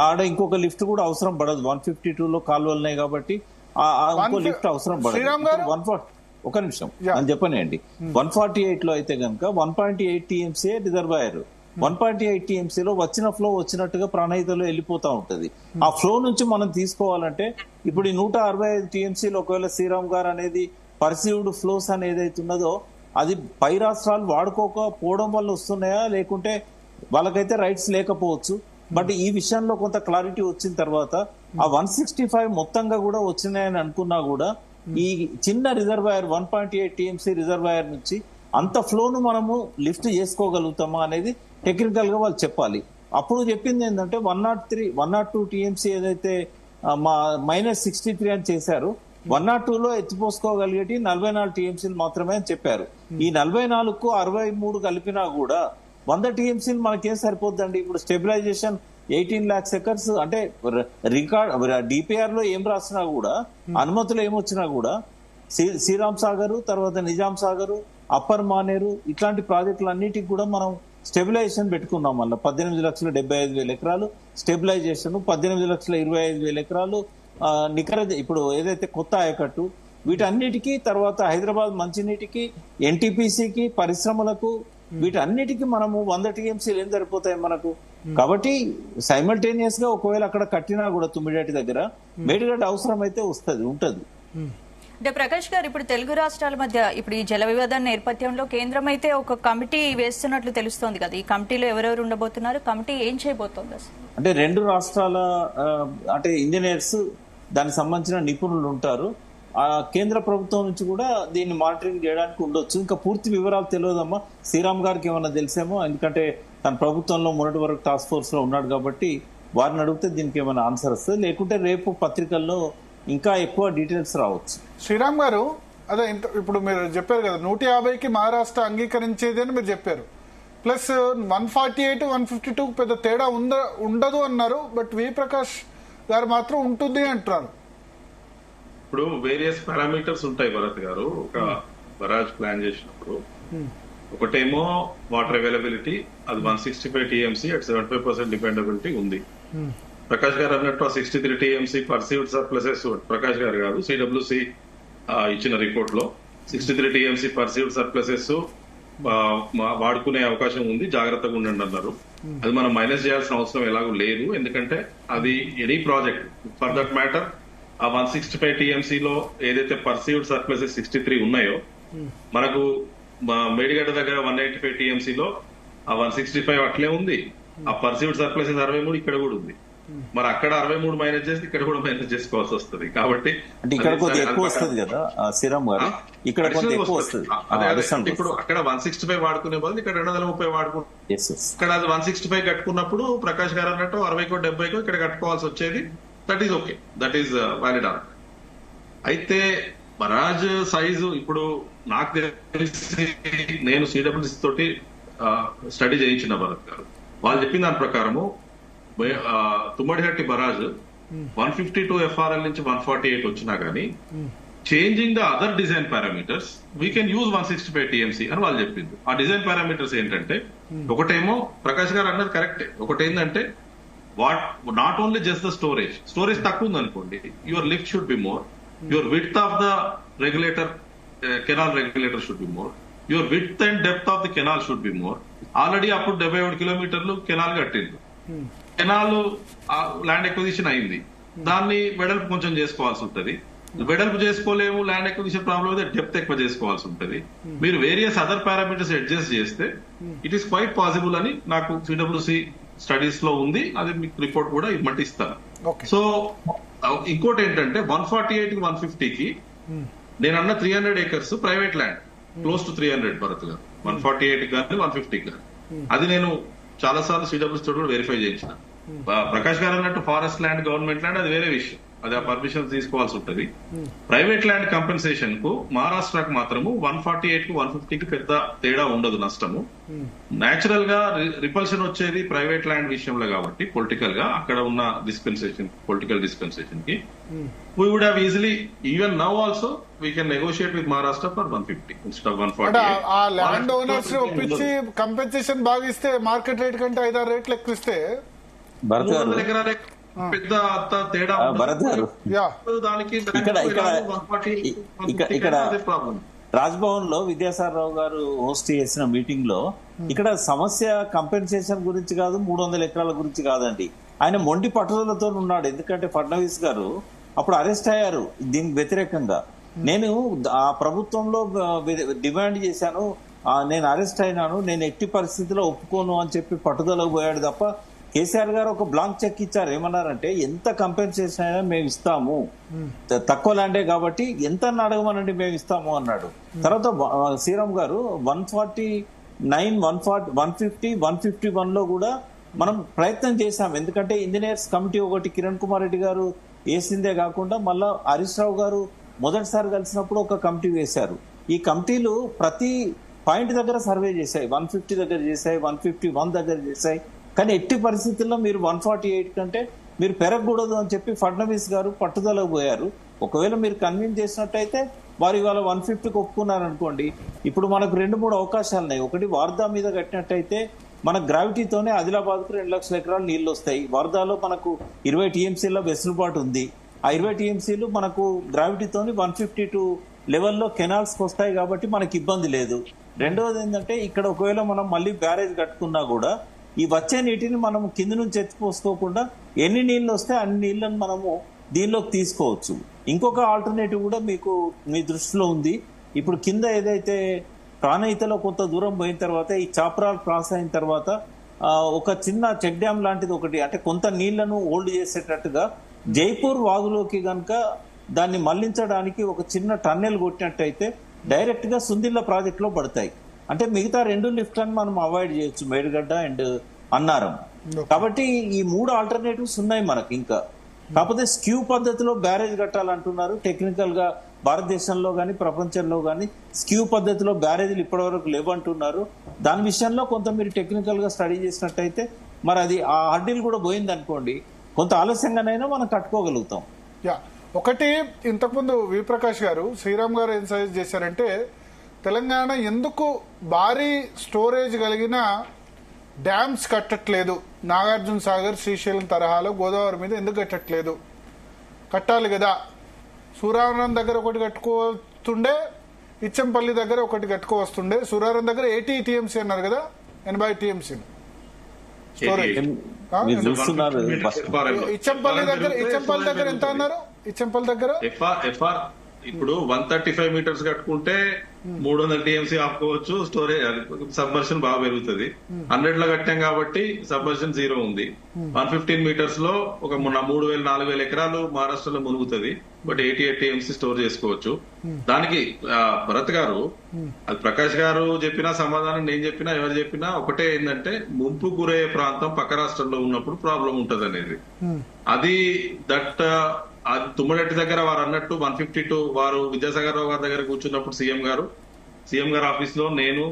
S2: ఆడ ఇంకొక లిఫ్ట్ కూడా అవసరం పడదు, 152 లో కాలువలు ఉన్నాయి కాబట్టి ఇంకో లిఫ్ట్ అవసరం పడదు. ఒక నిమిషం అని చెప్పనండి. 148 లో అయితే కనుక 1.8 టీఎంసీ రిజర్వాయర్, 1.8 టీఎంసీలో వచ్చిన ఫ్లో వచ్చినట్టుగా ప్రణాళికలో వెళ్ళిపోతా ఉంటది. ఆ ఫ్లో నుంచి మనం తీసుకోవాలంటే ఇప్పుడు ఈ 165 టీఎంసీలో ఒకవేళ శ్రీరామ్ గారు అనేది పర్సీవ్డ్ ఫ్లోస్ అని ఏదైతే ఉన్నదో అది పై రాష్ట్రాలు వాడుకోకపోవడం వల్ల వస్తున్నాయా, లేకుంటే వాళ్ళకైతే రైట్స్ లేకపోవచ్చు. బట్ ఈ విషయంలో కొంత క్లారిటీ వచ్చిన తర్వాత ఆ 165 మొత్తంగా కూడా వచ్చినాయని అనుకున్నా కూడా ఈ చిన్న రిజర్వాయర్ 1.8 టీఎంసీ రిజర్వాయర్ నుంచి అంత ఫ్లోను మనము లిఫ్ట్ చేసుకోగలుగుతామా అనేది టెక్నికల్ గా వాళ్ళు చెప్పాలి. అప్పుడు చెప్పింది ఏంటంటే 102 టీఎంసీ ఏదైతే -63 అని చేశారు, 102లో ఎత్తిపోసుకోగలిగేటి 44 టీఎంసీలు మాత్రమే అని చెప్పారు. ఈ 44కు 63 కలిపినా కూడా 100 టీఎంసీలు మనకేం సరిపోద్దండి. ఇప్పుడు స్టెబిలైజేషన్ 18 lakhs acres అంటే రికార్డ్ డిపిఆర్ లో ఏం రాసినా కూడా, అనుమతులు ఏమొచ్చినా కూడా శ్రీరామ్ సాగర్, తర్వాత నిజాం సాగర్, అప్పర్ మానేరు ఇట్లాంటి ప్రాజెక్టులన్నిటికి కూడా మనం స్టెబిలైజేషన్ పెట్టుకున్నాం. మళ్ళీ 18,75,000 ఎకరాలు స్టెబిలైజేషన్, 18,25,000 ఎకరాలు నికర. ఇప్పుడు ఏదైతే కొత్త ఆయకట్టు వీటన్నిటికీ, తర్వాత హైదరాబాద్ మంచినీటికి, ఎన్టీపీసీకి, పరిశ్రమలకు, వీటన్నిటికీ మనము 100 టీఎంసీలు ఏం సరిపోతాయి మనకు. కాబట్టి సైమల్టేనియస్ గా ఒకవేళ అక్కడ కట్టినా కూడా తుమ్మిడిహెట్టి దగ్గర మేడిగడ్డ అవసరం అయితే ఉంటది.
S5: అంటే ప్రకాష్ గారు, ఇప్పుడు తెలుగు రాష్ట్రాల మధ్య ఇప్పుడు ఈ జల వివాదం నేపథ్యంలో కేంద్రం అయితే ఒక కమిటీ వేస్తున్నట్లు తెలుస్తోంది కదా, ఈ కమిటీలో ఎవరెవరు ఉండబోతున్నారు, కమిటీ ఏం చేయబోతోంది అసలు?
S2: అంటే 2 రాష్ట్రాల అంటే ఇంజనీర్స్, దానికి సంబంధించిన నిపుణులు ఉంటారు. ఆ కేంద్ర ప్రభుత్వం నుంచి కూడా దీన్ని మానిటరింగ్ చేయడానికి ఉండొచ్చు. ఇంకా పూర్తి వివరాలు తెలియదమ్మా, శ్రీరామ్ గారికి ఏమన్నా తెలిసేమో, ఎందుకంటే తన ప్రభుత్వంలో మొన్నటి వరకు టాస్క్ ఫోర్స్ లో ఉన్నాడు కాబట్టి వారిని అడిగితే దీనికి ఏమైనా ఆన్సర్ వస్తుంది. లేకుంటే రేపు పత్రికల్లో ఇంకా ఎక్కువ డీటెయిల్స్ రావచ్చు.
S1: శ్రీరామ్ గారు, అదే ఇప్పుడు మీరు చెప్పారు కదా 150కి మహారాష్ట్ర అంగీకరించేది అని మీరు చెప్పారు, ప్లస్ 148, 152 పెద్ద తేడా ఉండదు అన్నారు. బట్ వి ప్రకాష్ గారు మాత్రం ఉంటుంది అంటున్నారు.
S4: ఇప్పుడు వేరియస్ పారామీటర్స్ ఉంటాయి భరత్ గారు. ఒక బరాజ్ ప్లాన్ చేసినప్పుడు ఒకటేమో వాటర్ అవైలబిలిటీ, అది 165 టీఎంసీ అట్ 75% డిపెండబిలిటీ ఉంది. ప్రకాష్ గారు అన్నట్టు ఆ 63 టీఎంసీ పర్సీవ్డ్ సర్ప్లసెస్, ప్రకాష్ గారు కాదు, సిడబ్ల్యూసి ఇచ్చిన రిపోర్ట్ లో 63 టీఎంసీ పర్సీవ్డ్ సర్ప్లసెస్ వాడుకునే అవకాశం ఉంది, జాగ్రత్తగా ఉండండి అన్నారు. అది మనం మైనస్ చేయాల్సిన అవసరం ఎలాగూ లేదు, ఎందుకంటే అది any project for that matter ఆ 165 టీఎంసీలో ఏదైతే పర్సీవ్డ్ సర్ప్లసెస్ 63 ఉన్నాయో, మనకు మేడిగడ్డ దగ్గర 185 టీఎంసీలో ఆ 165 అట్లే ఉంది. ఆ పర్సీవ్డ్ సర్ప్లసెస్ 63 ఇక్కడ కూడా ఉంది. మరి అక్కడ 63 మైనస్ చేసి ఇక్కడ కూడా మైనస్ చేసుకోవాల్సి వస్తుంది. కాబట్టి
S2: ఇక్కడ కొంచెం ఎక్కువ వస్తుంది కదా శ్రీరామ్ గారు, ఇక్కడ కొంచెం ఎక్కువ వస్తుంది.
S4: ఇప్పుడు అక్కడ 165 వాడుకునే బదులు ఇక్కడ 230 వాడుకుంటాం. ఇక్కడ అది 165 కట్టుకున్నప్పుడు ప్రకాష్ గారు అన్నట్టు 60కో 70కో ఇక్కడ కట్టుకోవాల్సి వచ్చేది. That is okay, that is valid or. అయితే బరాజ్ సైజు ఇప్పుడు నాకు తెలిసి, నేను సిడబ్ల్యూసి తోటి స్టడీ చేయించిన భరత్ గారు, వాళ్ళు చెప్పిన దాని ప్రకారము తుమ్మడిహట్టి బరాజ్ 152 ఎఫ్ఆర్ఎల్ నుంచి 148 వచ్చినా గానీ changing the other design parameters we can use 165 TMC అని వాళ్ళు చెప్పింది. ఆ డిజైన్ పారామీటర్స్ ఏంటంటే, ఒకటేమో ప్రకాష్ గారు అన్నది కరెక్టే, ఒకటి ఏంటంటే not only just the storage తక్కువ ఉంది అనుకోండి, your lift should be more, your width of the regulator canal regulator should be more, your width and depth of the canal should be more. Already అప్పుడు 77 కిలోమీటర్లు canal కట్టింది, canal land acquisition అయింది, దాన్ని వెడల్పు కొంచెం చేసుకోవాల్సి ఉంటుంది. వెడల్పు చేసుకోలేము, ల్యాండ్ ఎక్విజిషన్ ప్రాబ్లం అయితే డెప్త్ ఎక్కువ చేసుకోవాల్సి ఉంటుంది. మీరు వేరియస్ అదర్ పారామీటర్స్ అడ్జస్ట్ చేస్తే ఇట్ ఈస్ క్వైట్ పాసిబుల్ అని నాకు సిడబ్ల్యూసి స్టడీస్ లో ఉంది. అది మీకు రిపోర్ట్ కూడా ఇవ్వమంటే ఇస్తాను. సో ఇంకోటి ఏంటంటే 148 కి 150కి నేను అన్న 300 acres private land, close to 300 Bharat గారు, 148 కానీ 150 కానీ. అది నేను చాలా సార్లు సిడబ్ల్యూసి తోటి కూడా వెరిఫై చేయించిన. ప్రకాష్ గారు అన్నట్టు ఫారెస్ట్ ల్యాండ్, గవర్నమెంట్ ల్యాండ్ అది వేరే విషయం, అది ఆ పర్మిషన్ తీసుకోవాల్సి ఉంటుంది. ప్రైవేట్ ల్యాండ్ కంపెన్సేషన్ కు మహారాష్ట్రకు మాత్రము 148 కు 150కి పెద్ద తేడా ఉండదు నష్టము. నేచురల్ గా రిపల్షన్ వచ్చేది ప్రైవేట్ ల్యాండ్ విషయంలో కాబట్టి పొలిటికల్ గా అక్కడ ఉన్న పొలిటికల్ డిస్పెన్సేషన్ కి we would have easily even now also we can negotiate with Maharashtra for 150 instead of 148.
S1: ఆ ల్యాండ్ ఓనర్స్ ఒప్పించి కంపెన్సేషన్ బాగా ఇస్తే, మార్కెట్ రేట్ కంటే 5-6 రేట్లు ఎక్కువ ఇస్తే
S2: భరత్ గారు,
S4: పెద్ద తేడా
S2: భరత్ గారు,
S4: దానికి
S2: ఇక్కడ రాజ్భవన్ లో విద్యాసాగర్ రావు గారు హోస్ట్ చేసిన మీటింగ్ లో ఇక్కడ సమస్య కంపెన్సేషన్ గురించి కాదు, 300 ఎకరాల గురించి కాదండి. ఆయన మొండి పట్టుదలతో ఉన్నాడు. ఎందుకంటే ఫడ్నవీస్ గారు అప్పుడు అరెస్ట్ అయ్యారు దీనికి వ్యతిరేకంగా. నేను ఆ ప్రభుత్వంలో డిమాండ్ చేశాను, నేను అరెస్ట్ అయినాను, నేను ఎట్టి పరిస్థితిలో ఒప్పుకోను అని చెప్పి పట్టుదలకు పోయాడు తప్ప, కేసీఆర్ గారు ఒక బ్లాంక్ చెక్ ఇచ్చారు. ఏమన్నారంటే ఎంత కంపెన్సేషన్ అయినా మేము ఇస్తాము, తక్కువ ల్యాండే కాబట్టి ఎంత అడగమనండి మేము ఇస్తాము అన్నాడు. తర్వాత శ్రీరామ్ గారు 149, 150, 151 లో కూడా మనం ప్రయత్నం చేశాం. ఎందుకంటే ఇంజనీర్స్ కమిటీ ఒకటి కిరణ్ కుమార్ రెడ్డి గారు వేసిందే కాకుండా మళ్ళా హరీష్ రావు గారు మొదటిసారి కలిసినప్పుడు ఒక కమిటీ వేశారు. ఈ కమిటీలు ప్రతి పాయింట్ దగ్గర సర్వే చేశాయి, 150 దగ్గర చేశాయి, 151 దగ్గర చేశాయి. కానీ ఎట్టి పరిస్థితుల్లో మీరు 148 కంటే మీరు పెరగకూడదు అని చెప్పి ఫడ్నవీస్ గారు పట్టుదలకు పోయారు. ఒకవేళ మీరు కన్విన్స్ చేసినట్టయితే వారు ఇవాళ 150కి ఒప్పుకున్నారనుకోండి, ఇప్పుడు మనకు 2-3 అవకాశాలు ఉన్నాయి. ఒకటి, వార్దా మీద కట్టినట్టయితే మన గ్రావిటీతోనే ఆదిలాబాద్ కు 2 లక్షల ఎకరాలు నీళ్లు వస్తాయి. వార్దాలో మనకు 20 టీఎంసీల వెసులుబాటు ఉంది. ఆ 20 టీఎంసీలు మనకు గ్రావిటీతోని 152 లెవెల్లో కెనాల్స్ వస్తాయి కాబట్టి మనకి ఇబ్బంది లేదు. రెండవది ఏంటంటే, ఇక్కడ ఒకవేళ మనం మళ్ళీ బ్యారేజ్ కట్టుకున్నా కూడా ఈ వచ్చే నీటిని మనం కింద నుంచి ఎత్తిపోసుకోకుండా ఎన్ని నీళ్లు వస్తే అన్ని నీళ్లను మనము దీనిలోకి తీసుకోవచ్చు. ఇంకొక ఆల్టర్నేటివ్ కూడా మీకు మీ దృష్టిలో ఉంది. ఇప్పుడు కింద ఏదైతే ప్రాణహితలో కొంత దూరం పోయిన తర్వాత, ఈ చాపరాల్ క్రాస్ అయిన తర్వాత ఒక చిన్న చెక్ డ్యామ్ లాంటిది ఒకటి, అంటే కొంత నీళ్లను హోల్డ్ చేసేటట్టుగా జైపూర్ వాగులోకి గనక దాన్ని మళ్లించడానికి ఒక చిన్న టన్నెల్ కొట్టినట్టయితే డైరెక్ట్ గా సుందిల్ల ప్రాజెక్ట్ లో పడతాయి. అంటే మిగతా 2 లిఫ్ట్లను మనం అవాయిడ్ చేయొచ్చు, మేడిగడ్డ అండ్ అన్నారం. కాబట్టి ఈ 3 ఆల్టర్నేటివ్స్ ఉన్నాయి మనకి. ఇంకా కాకపోతే స్క్యూ పద్ధతిలో బ్యారేజ్ కట్టాలంటున్నారు. టెక్నికల్ గా భారతదేశంలో గానీ ప్రపంచంలో గానీ స్క్యూ పద్ధతిలో బ్యారేజీలు ఇప్పటివరకు లేవంటున్నారు. దాని విషయంలో కొంత మీరు టెక్నికల్ గా స్టడీ చేసినట్టయితే మరి అది ఆ హర్డిల్ కూడా పోయింది అనుకోండి, కొంత ఆలస్యంగానైనా మనం కట్టుకోగలుగుతాం.
S1: ఒకటి, ఇంతకుముందు వి ప్రకాష్ గారు, శ్రీరామ్ గారు ఏం సజెస్ట్ చేశారంటే, తెలంగాణ ఎందుకు భారీ స్టోరేజ్ కలిగిన డ్యామ్స్ కట్టట్లేదు, నాగార్జున సాగర్, శ్రీశైలం తరహాలో గోదావరి మీద ఎందుకు కట్టట్లేదు? కట్టాలి కదా. సూరారం దగ్గర ఒకటి కట్టుకోవస్తుండే, ఇచ్చంపల్లి దగ్గర ఒకటి కట్టుకోవస్తుండే. సూరారం దగ్గర 80 టీఎంసీ అన్నారు కదా, 80 టీఎంసీ స్టోరేజ్. ఇచ్చంపల్లి దగ్గర ఎంత అన్నారు? ఇచ్చంపల్లి దగ్గర
S4: ఇప్పుడు 135 మీటర్స్ కట్టుకుంటే 300 టీఎంసీ ఆపుకోవచ్చు. స్టోరేజ్ సబ్మర్షన్ బాగా పెరుగుతుంది. 100 లో కట్టాం కాబట్టి సబ్మర్షన్ 0 ఉంది. 115 మీటర్స్ లో ఒక 3,000-4,000 ఎకరాలు మహారాష్ట్రలో మునుగుతుంది. బట్ 88 టీఎంసీ స్టోర్ చేసుకోవచ్చు. దానికి భరత్ గారు, అది ప్రకాష్ గారు చెప్పినా సమాధానం నేను చెప్పినా ఎవరు చెప్పినా ఒకటే, ఏంటంటే ముంపు గురయ్యే ప్రాంతం పక్క రాష్ట్రంలో ఉన్నప్పుడు ప్రాబ్లం ఉంటది అనేది. అది తుమ్మడెట్టి దగ్గర వారు అన్నట్టు 152 వారు విద్యాసాగర్ రావు గారి దగ్గర కూర్చున్నప్పుడు సీఎం గారు ఆఫీస్ లో నేను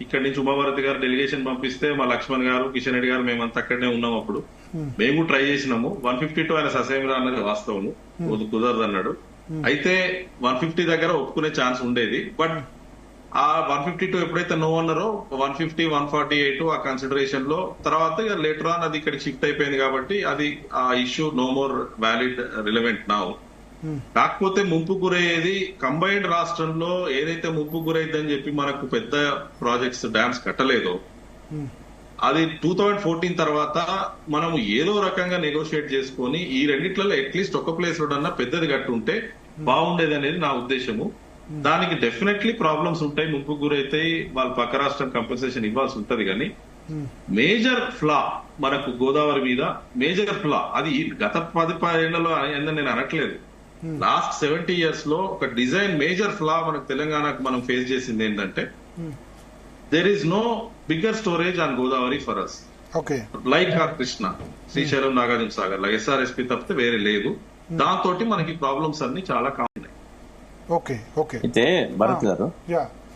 S4: ఇక్కడి నుంచి ఉమాభారతి గారు డెలిగేషన్ పంపిస్తే మా లక్ష్మణ్ గారు, కిషన్ రెడ్డి గారు మేమంతా అక్కడనే ఉన్నాం. అప్పుడు మేము ట్రై చేసినాము. 152 ఆయన ససేమిరా అన్నది వాస్తవము, కుదరదు అన్నాడు. అయితే 150 దగ్గర ఒప్పుకునే ఛాన్స్ ఉండేది. బట్ ఆ 152 ఎప్పుడైతే నో అన్నారో 150, 148 ఆ కన్సిడరేషన్ లో తర్వాత లేటర్ ఆన్ అది ఇక్కడికి షిఫ్ట్ అయిపోయింది కాబట్టి అది ఆ issue no more valid relevant now. కాకపోతే ముంపు గురయ్యేది కంబైన్డ్ రాష్ట్రంలో ఏదైతే ముంపు గురైందని చెప్పి మనకు పెద్ద ప్రాజెక్ట్స్ డ్యామ్స్ కట్టలేదో అది 2014 తర్వాత మనం ఏదో రకంగా నెగోషియేట్ చేసుకొని ఈ రెండిట్లలో అట్లీస్ట్ ఒక ప్లేస్ లోడన్నా పెద్దది కట్టుంటే బాగుండేది అనేది నా ఉద్దేశము. దానికి డెఫినెట్లీ ప్రాబ్లమ్స్ ఉంటాయి, ముంపు గురైతాయి, వాళ్ళ పక్క రాష్ట్రం కంపెన్సేషన్ ఇవ్వాల్సి ఉంటది. కానీ మేజర్ ఫ్లా మనకు గోదావరి మీద మేజర్ ఫ్లా అది గత 10 ఏళ్లలో అయిందని నేను అనట్లేదు. లాస్ట్ 70 years లో ఒక డిజైన్ మేజర్ ఫ్లా మనకు తెలంగాణకు మనం ఫేస్ చేసింది ఏంటంటే there is no bigger storage on Godavari for us.
S1: Okay.
S4: Like our Krishna, Srisailam, Nagarjuna Sagar, like SRSP తప్పితే వేరే లేదు. దాంతో మనకి ప్రాబ్లమ్స్ అన్ని చాలా కామన్.
S1: Okay okay.
S2: అయితే భరత్ గారు,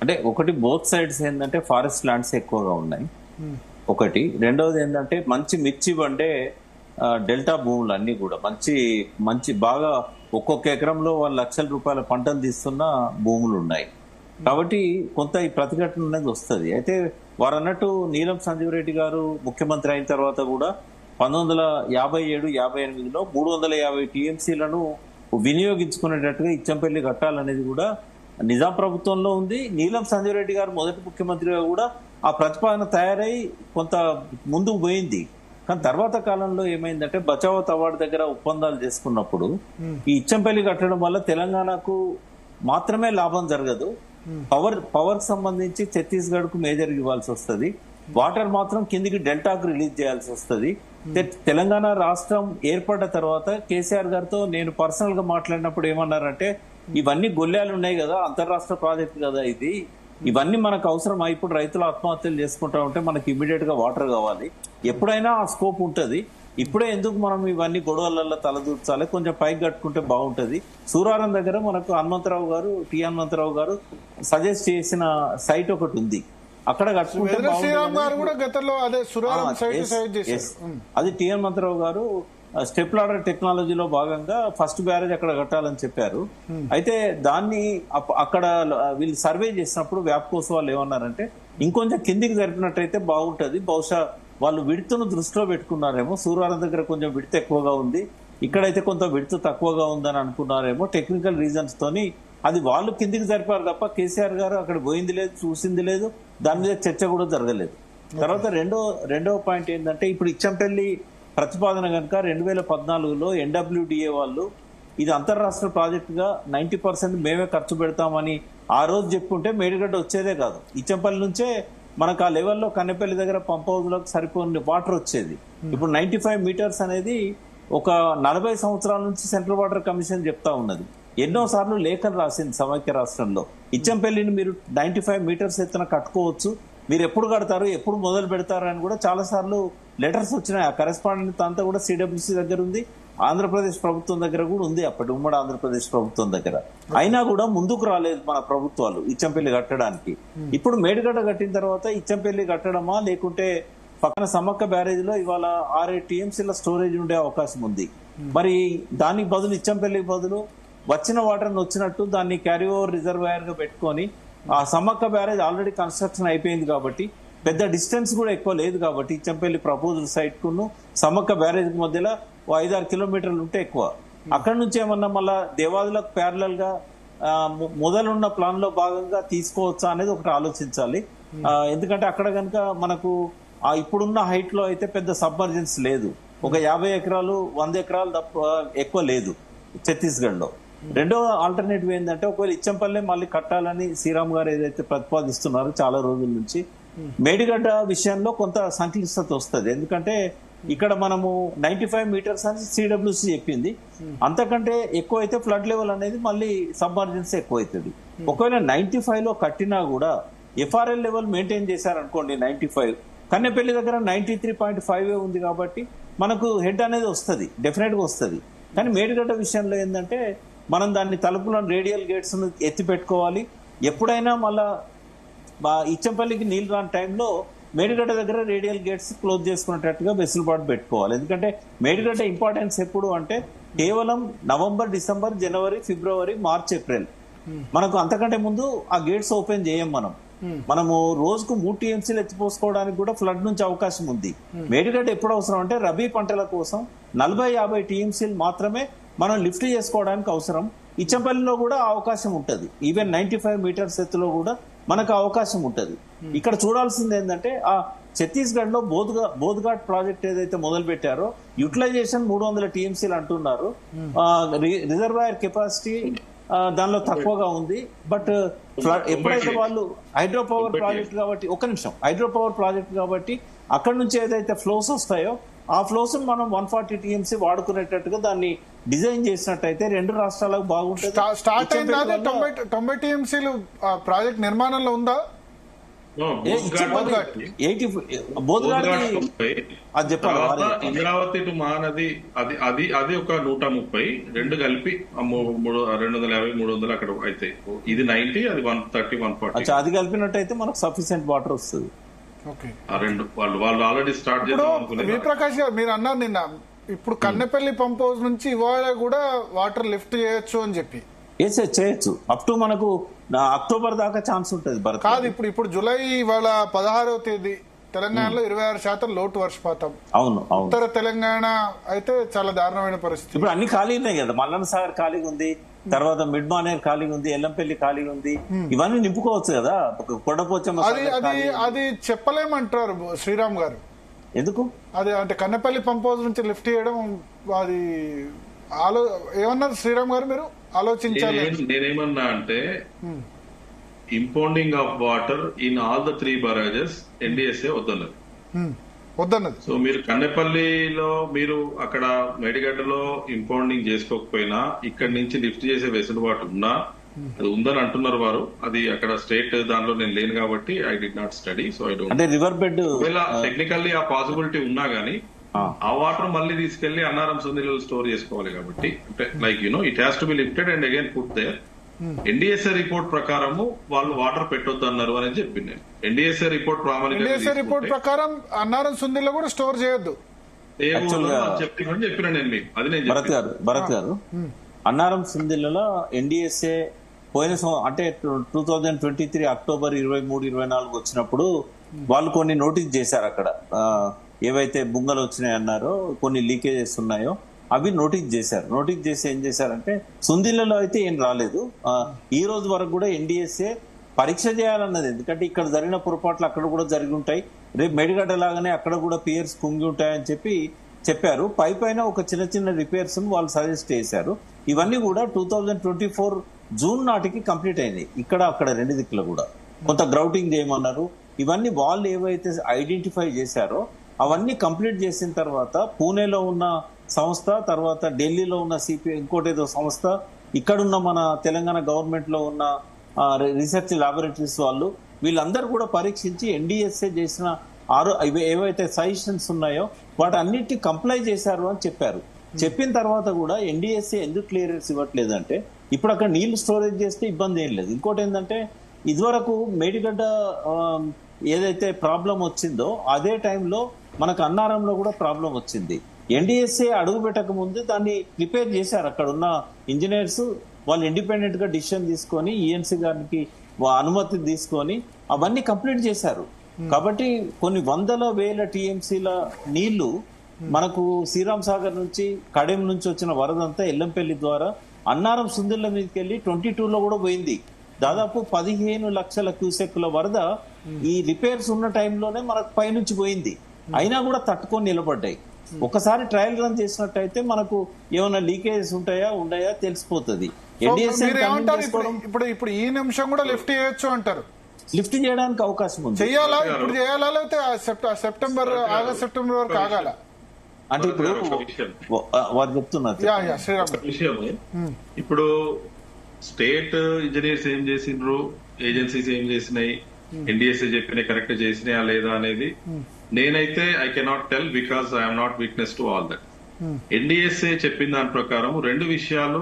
S2: అంటే ఒకటి బోత్ సైడ్స్ ఏంటంటే ఫారెస్ట్ ల్యాండ్స్ ఎక్కువగా ఉన్నాయి ఒకటి. రెండవది ఏంటంటే మంచి మిర్చి అంటే డెల్టా భూములు అన్ని కూడా మంచి మంచి బాగా ఒక్కొక్క ఎకరంలో 1 లక్షల రూపాయల పంటలు తీస్తున్న భూములు ఉన్నాయి. కాబట్టి కొంత ఈ ప్రతిఘటన అనేది వస్తుంది. అయితే వారు అన్నట్టు నీలం సంజీవ్ రెడ్డి గారు ముఖ్యమంత్రి అయిన తర్వాత కూడా 1957-58లో 350 టీఎంసీలను వినియోగించుకునేటట్టుగా ఇచ్చంపల్లి కట్టాలనేది కూడా నిజాం ప్రభుత్వంలో ఉంది. నీలం సంజీవ్ రెడ్డి గారు మొదటి ముఖ్యమంత్రిగా కూడా ఆ ప్రతిపాదన తయారై కొంత ముందుకు పోయింది. కానీ తర్వాత కాలంలో ఏమైందంటే బచావత్ అవార్డు దగ్గర ఒప్పందాలు చేసుకున్నప్పుడు ఈ ఇచ్చంపల్లి కట్టడం వల్ల తెలంగాణకు మాత్రమే లాభం జరగదు, పవర్ సంబంధించి ఛత్తీస్గఢ్ కు మేజర్ ఇవ్వాల్సి వస్తుంది, వాటర్ మాత్రం కిందికి డెల్టాకు రిలీజ్ చేయాల్సి వస్తుంది. తెలంగాణ రాష్ట్రం ఏర్పడ్డ తర్వాత కేసీఆర్ గారితో నేను పర్సనల్ గా మాట్లాడినప్పుడు ఏమన్నారంటే ఇవన్నీ గొల్లాలు ఉన్నాయి కదా, అంతర్రాష్ట్ర ప్రాజెక్ట్ కదా ఇది, ఇవన్నీ మనకు అవసరం. ఇప్పుడు రైతులు ఆత్మహత్యలు చేసుకుంటా ఉంటే మనకి ఇమీడియట్ గా వాటర్ కావాలి, ఎప్పుడైనా ఆ స్కోప్ ఉంటది, ఇప్పుడే ఎందుకు మనం ఇవన్నీ గొడవలలో తలదూర్చాలి, కొంచెం పైకి కట్టుకుంటే బాగుంటది. సూరారం దగ్గర మనకు హనుమంతరావు గారు సజెస్ట్ చేసిన సైట్ ఒకటి ఉంది, అక్కడ కట్టుకుంటే అది టి హనుమంతరావు గారు స్టెప్ లాడర్ టెక్నాలజీలో భాగంగా ఫస్ట్ బ్యారేజ్ అక్కడ కట్టాలని చెప్పారు. అయితే దాన్ని అక్కడ వీళ్ళు సర్వే చేసినప్పుడు వ్యాప్కోస్ వాళ్ళు ఏమన్నారంటే ఇంకొంచెం కిందికి జరిపినట్టయితే బాగుంటది, బహుశా వాళ్ళు విడుతును దృష్టిలో పెట్టుకున్నారేమో, సూర్యవారం దగ్గర కొంచెం విడత ఎక్కువగా ఉంది, ఇక్కడైతే కొంత విడత తక్కువగా ఉందని అనుకున్నారేమో, టెక్నికల్ రీజన్స్ తోని అది వాళ్ళు కిందికి జరిపారు తప్ప కేసీఆర్ గారు అక్కడ పోయింది లేదు, చూసింది లేదు, దాని మీద చర్చ కూడా జరగలేదు. తర్వాత రెండో పాయింట్ ఏంటంటే ఇప్పుడు ఇచ్చంపల్లి ప్రతిపాదన కనుక 2014లో NWDA వాళ్ళు ఇది అంతర్రాష్ట్ర ప్రాజెక్టుగా 90% మేమే ఖర్చు పెడతామని ఆ రోజు చెప్పుకుంటే మేడిగడ్డ వచ్చేదే కాదు. ఇచ్చంపల్లి నుంచే మనకు ఆ లెవెల్లో కన్నెపల్లి దగ్గర పంప్ హౌస్ లకు సరిపోయిన వాటర్ వచ్చేది. ఇప్పుడు 95 మీటర్స్ అనేది ఒక 40 సంవత్సరాల నుంచి సెంట్రల్ వాటర్ కమిషన్ చెప్తా ఉన్నది. ఎన్నో సార్లు లేఖలు రాసింది సమైక్య రాష్ట్రంలో, ఇచ్చంపల్లిని మీరు 95 మీటర్స్ ఎత్తున కట్టుకోవచ్చు, మీరు ఎప్పుడు కడతారు, ఎప్పుడు మొదలు పెడతారు అని కూడా చాలా సార్లు లెటర్స్ వచ్చినాయి. ఆ కరెస్పాండెంట్ అంతా కూడా CWC దగ్గర ఉంది, ఆంధ్రప్రదేశ్ ప్రభుత్వం దగ్గర కూడా ఉంది, అప్పటి ఉమ్మడి ఆంధ్రప్రదేశ్ ప్రభుత్వం దగ్గర. అయినా కూడా ముందుకు రాలేదు మన ప్రభుత్వాలు ఇచ్చంపల్లి కట్టడానికి. ఇప్పుడు మేడిగడ్డ కట్టిన తర్వాత ఇచ్చంపల్లి కట్టడమా లేకుంటే పక్కన సమ్మక్క బ్యారేజ్ లో ఇవాళ 6-7 టీఎంసీల స్టోరేజ్ ఉండే అవకాశం ఉంది. మరి దానికి బదులు ఇచ్చంపల్లికి బదులు వచ్చిన వాటర్ వచ్చినట్టు దాన్ని క్యారీ ఓవర్ రిజర్వాయర్ గా పెట్టుకొని ఆ సమ్మక్క బ్యారేజ్ ఆల్రెడీ కన్స్ట్రక్షన్ అయిపోయింది కాబట్టి పెద్ద డిస్టెన్స్ కూడా ఎక్కువ లేదు కాబట్టి ఇచ్చంపల్లి ప్రపోజల్ సైట్ కును సమ్మక్క బ్యారేజ్ మధ్యలో 5-6 కిలోమీటర్లు ఉంటే ఎక్కువ. అక్కడ నుంచి ఏమన్నా మళ్ళా దేవాదులకు ప్యారలల్ గా మొదలున్న ప్లాన్ లో భాగంగా తీసుకోవచ్చా అనేది ఒకటి ఆలోచించాలి. ఎందుకంటే అక్కడ కనుక మనకు ఇప్పుడున్న హైట్ లో అయితే పెద్ద సబ్మర్జెన్స్ లేదు, ఒక 50 ఎకరాలు 100 ఎకరాలు తప్ప ఎక్కువ లేదు ఛత్తీస్గఢ్ లో. రెండో ఆల్టర్నేటివ్ ఏంటంటే ఒకవేళ ఇచ్చంపల్లి మళ్ళీ కట్టాలని శ్రీరామ్ గారు ఏదైతే ప్రతిపాదిస్తున్నారో చాలా రోజుల నుంచి, మేడిగడ్డ విషయంలో కొంత సంక్లిష్టత వస్తుంది. ఎందుకంటే ఇక్కడ మనము 95 మీటర్స్ అని CWC చెప్పింది, అంతకంటే ఎక్కువ అయితే ఫ్లడ్ లెవెల్ అనేది మళ్ళీ సబ్మర్జెన్స్ ఎక్కువ అవుతుంది. ఒకవేళ 95 లో కట్టినా కూడా FRL లెవెల్ మెయింటైన్ చేశారనుకోండి 95, కన్నెపల్లి దగ్గర 93.5 ఉంది కాబట్టి మనకు హెడ్ అనేది వస్తుంది, డెఫినెట్ గా వస్తుంది. కానీ మేడిగడ్డ విషయంలో ఏంటంటే మనం దాన్ని తలుపులను రేడియల్ గేట్స్ ఎత్తి పెట్టుకోవాలి. ఎప్పుడైనా మళ్ళా ఇచ్చంపల్లికి నీళ్ళు రాని టైంలో మేడిగడ్డ దగ్గర రేడియల్ గేట్స్ క్లోజ్ చేసుకునేటట్టుగా వెసులుబాటు పెట్టుకోవాలి. ఎందుకంటే మేడిగడ్డ ఇంపార్టెన్స్ ఎప్పుడు అంటే కేవలం నవంబర్, డిసెంబర్, జనవరి, ఫిబ్రవరి, మార్చ్, ఏప్రిల్. మనకు అంతకంటే ముందు ఆ గేట్స్ ఓపెన్ చేయం మనము రోజుకు 3 టీఎంసీలు ఎత్తిపోసుకోవడానికి కూడా ఫ్లడ్ నుంచి అవకాశం ఉంది. మేడిగడ్డ ఎప్పుడు అవసరం అంటే రబీ పంటల కోసం 40-50 టీఎంసీలు మాత్రమే మనం లిఫ్ట్ చేసుకోవడానికి అవసరం. ఇచ్చంపల్లిలో కూడా అవకాశం ఉంటది, ఈవెన్ 95 మీటర్స్ ఎత్తులో కూడా మనకు అవకాశం ఉంటది. ఇక్కడ చూడాల్సింది ఏంటంటే ఆ ఛత్తీస్గఢ్ లో బోధ్ఘాట్ ప్రాజెక్ట్ ఏదైతే మొదలు పెట్టారో యూటిలైజేషన్ 300 టీఎంసీలు అంటున్నారు. రిజర్వాయర్ కెపాసిటీ దానిలో తక్కువగా ఉంది. బట్ ఎప్పుడైతే వాళ్ళు హైడ్రో పవర్ ప్రాజెక్ట్ కాబట్టి హైడ్రో పవర్ ప్రాజెక్ట్ కాబట్టి అక్కడ నుంచి ఏదైతే ఫ్లోస్ వస్తాయో ఆ ఫ్లోస్ మనం 140 టీఎంసీ వాడుకునేటట్టుగా దాన్ని డిజైన్ చేసినట్టయితే 2 రాష్ట్రాలకు బాగుంటుంది.
S1: స్టార్ట్ అయిందా 90 టీఎంసీలు ప్రాజెక్ట్ నిర్మాణంలో ఉందా?
S4: ఇంద్రావతి టు మహానది అది ఒక 130, 2 కలిపి 250-300 అక్కడ అయితే ఇది 90, అది 130, 140.
S2: అది కలిపినట్టయితే మనకు సఫిషియెంట్ వాటర్ వస్తుంది.
S4: వాళ్ళు ఆల్రెడీ స్టార్ట్ చేస్తారు.
S1: విప్రకాష్ గారు మీరు అన్నారు నిన్న, ఇప్పుడు కన్నెపల్లి పంప్ హౌస్ నుంచి ఇవాళ కూడా వాటర్ లిఫ్ట్ చేయొచ్చు అని చెప్పి
S2: చేయొచ్చు. అప్ టు మనకు అక్టోబర్ దాకా ఛాన్స్ ఉంటుంది.
S1: కాదు, ఇప్పుడు జూలై ఇవాళ 16వ తేదీ తెలంగాణలో 26% లోటు వర్షపాతం.
S2: అవును.
S1: ఉత్తర తెలంగాణ అయితే చాలా దారుణమైన పరిస్థితి.
S2: ఇప్పుడు అన్ని ఖాళీ ఉన్నాయి కదా, మల్లన్న సాగర్ ఖాళీగా ఉంది, తర్వాత మిడ్ మానేర్ ఖాళీగా ఉంది, ఎల్లంపల్లి ఖాళీగా ఉంది. ఇవన్నీ నింపుకోవచ్చు కదా. కొండపోచమ్మ
S1: అది చెప్పలేమంటారు శ్రీరామ్ గారు.
S2: ఎందుకు?
S1: అది అంటే కన్నెపల్లి పంప్ హౌస్ నుంచి లిఫ్ట్ చేయడం అది ఏమన్నారు శ్రీరామ్ గారు? మీరు ఆలోచించాలి.
S4: నేనేమన్నా అంటే impounding of water in all the 3 barrages NDSA వద్దన్నది. సో మీరు కన్నెపల్లిలో మీరు అక్కడ మేడిగడ్డలో ఇంపౌండింగ్ చేసుకోకపోయినా ఇక్కడ నుంచి లిఫ్ట్ చేసే వెసులుబాటు ఉన్నా అది ఉందని అంటున్నారు వారు. అది అక్కడ స్టేట్ దానిలో నేను లేను కాబట్టి I did not study, so I don't.
S2: River bed
S4: technically ఆ పాసిబిలిటీ ఉన్నా గానీ ఆ వాటర్ మళ్ళీ తీసుకెళ్లి అన్నారం సుందిలో స్టోర్ చేసుకోవాలి కాబట్టి like it has to be lifted and again put there. NDSA report ప్రకారము వాళ్ళు వాటర్ పెట్టొద్దు అన్నారు అని చెప్పింది నేను. ఎన్డీఎస్ఏ రిపోర్ట్
S1: ప్రకారం అన్నారం సుందిలో కూడా స్టోర్ చేయొద్దు
S4: చెప్పిన నేను మీకు. అది నేను
S2: భరత్ గారు అన్నారం సుందిలలో ఎన్డీఎస్ఏ పోయిన అంటే 2023 అక్టోబర్ 23-24 వచ్చినప్పుడు వాళ్ళు కొన్ని నోటీస్ చేశారు. అక్కడ ఏవైతే బుంగలు వచ్చినాయి అన్నారో, కొన్ని లీకేజెస్ ఉన్నాయో అవి నోటీస్ చేశారు. నోటీస్ చేసి ఏం చేశారంటే సుందిలలో అయితే ఏం రాలేదు. ఈ రోజు వరకు కూడా ఎన్డీఎస్ఏ పరీక్ష చేయాలన్నది, ఎందుకంటే ఇక్కడ జరిగిన పొరపాట్లు అక్కడ కూడా జరిగి ఉంటాయి, రేపు మేడిగడ్డ లాగానే అక్కడ కూడా పియర్స్ కుంగి ఉంటాయని చెప్పారు. పైన ఒక చిన్న రిపేర్స్ వాళ్ళు సజెస్ట్ చేశారు. ఇవన్నీ కూడా 2024 జూన్ నాటికి కంప్లీట్ అయినాయి. ఇక్కడ అక్కడ 2 దిక్కులు కూడా కొంత గ్రౌటింగ్ చేయమన్నారు. ఇవన్నీ వాళ్ళు ఏవైతే ఐడెంటిఫై చేశారో అవన్నీ కంప్లీట్ చేసిన తర్వాత పూణేలో ఉన్న సంస్థ, తర్వాత ఢిల్లీలో ఉన్న సిపిఐ ఇంకోటేదో సంస్థ, ఇక్కడున్న మన తెలంగాణ గవర్నమెంట్ లో ఉన్న రీసెర్చ్ ల్యాబొరేటరీస్ వాళ్ళు వీళ్ళందరూ కూడా పరీక్షించి ఎన్డీఎస్ఏ చేసిన ఏవైతే సజెషన్స్ ఉన్నాయో వాటి అన్నిటి కంప్లై చేశారు అని చెప్పారు. చెప్పిన తర్వాత కూడా ఎన్డీఎస్ఏ ఎందుకు క్లియరెన్స్ ఇవ్వట్లేదంటే ఇప్పుడు అక్కడ నీళ్లు స్టోరేజ్ చేస్తే ఇబ్బంది ఏం లేదు. ఇంకోటి ఏంటంటే ఇదివరకు మేడిగడ్డ ఏదైతే ప్రాబ్లం వచ్చిందో అదే టైంలో మనకు అన్నారంలో కూడా ప్రాబ్లం వచ్చింది. ఎన్డీఎస్ఏ అడుగు పెట్టక ముందు దాన్ని రిపేర్ చేశారు. అక్కడ ఉన్న ఇంజనీర్స్ వాళ్ళు ఇండిపెండెంట్ గా డిసిషన్ తీసుకొని ఈఎన్సీ గారికి అనుమతి తీసుకొని అవన్నీ కంప్లీట్ చేశారు. కాబట్టి కొన్ని 100,000 టీఎంసీల నీళ్లు మనకు శ్రీరామ్ సాగర్ నుంచి కడెం నుంచి వచ్చిన వరదంతా ఎల్లంపల్లి ద్వారా అన్నారం సుందిళ్ల మీదకి వెళ్ళి 22లో కూడా పోయింది. దాదాపు 15 లక్షల క్యూసెక్కుల వరద ఈ రిపేర్స్ ఉన్న టైంలోనే మనకు పైనుంచి పోయింది. అయినా కూడా తట్టుకొని నిలబడ్డాయి. ఒకసారి ట్రయల్ రన్ చేసినట్టయితే మనకు ఏమైనా లీకేజెస్ ఉండయా తెలిసిపోతుంది.
S1: ఇప్పుడు ఈ నిమిషం కూడా లిఫ్ట్ చేయొచ్చు అంటారు.
S2: లిఫ్ట్ చేయడానికి అవకాశం ఉంది.
S1: చేయాలా ఇప్పుడు చేయాలా లేకపోతే సెప్టెంబర్ వరకు ఆగాల
S2: అంటే ఇప్పుడు వారు చెప్తున్నారు.
S4: ఇప్పుడు స్టేట్ ఇంజనీర్స్ ఏం చేసిండ్రు, ఏజెన్సీస్ ఏం చేసినాయి, ఎన్డీఎస్ఏ చెప్పినాయి కరెక్ట్ చేసినాయా లేదా అనేది నేనైతే I cannot tell because I'm not witness to all that. NDSA చెప్పిన దాని ప్రకారం 2 విషయాలు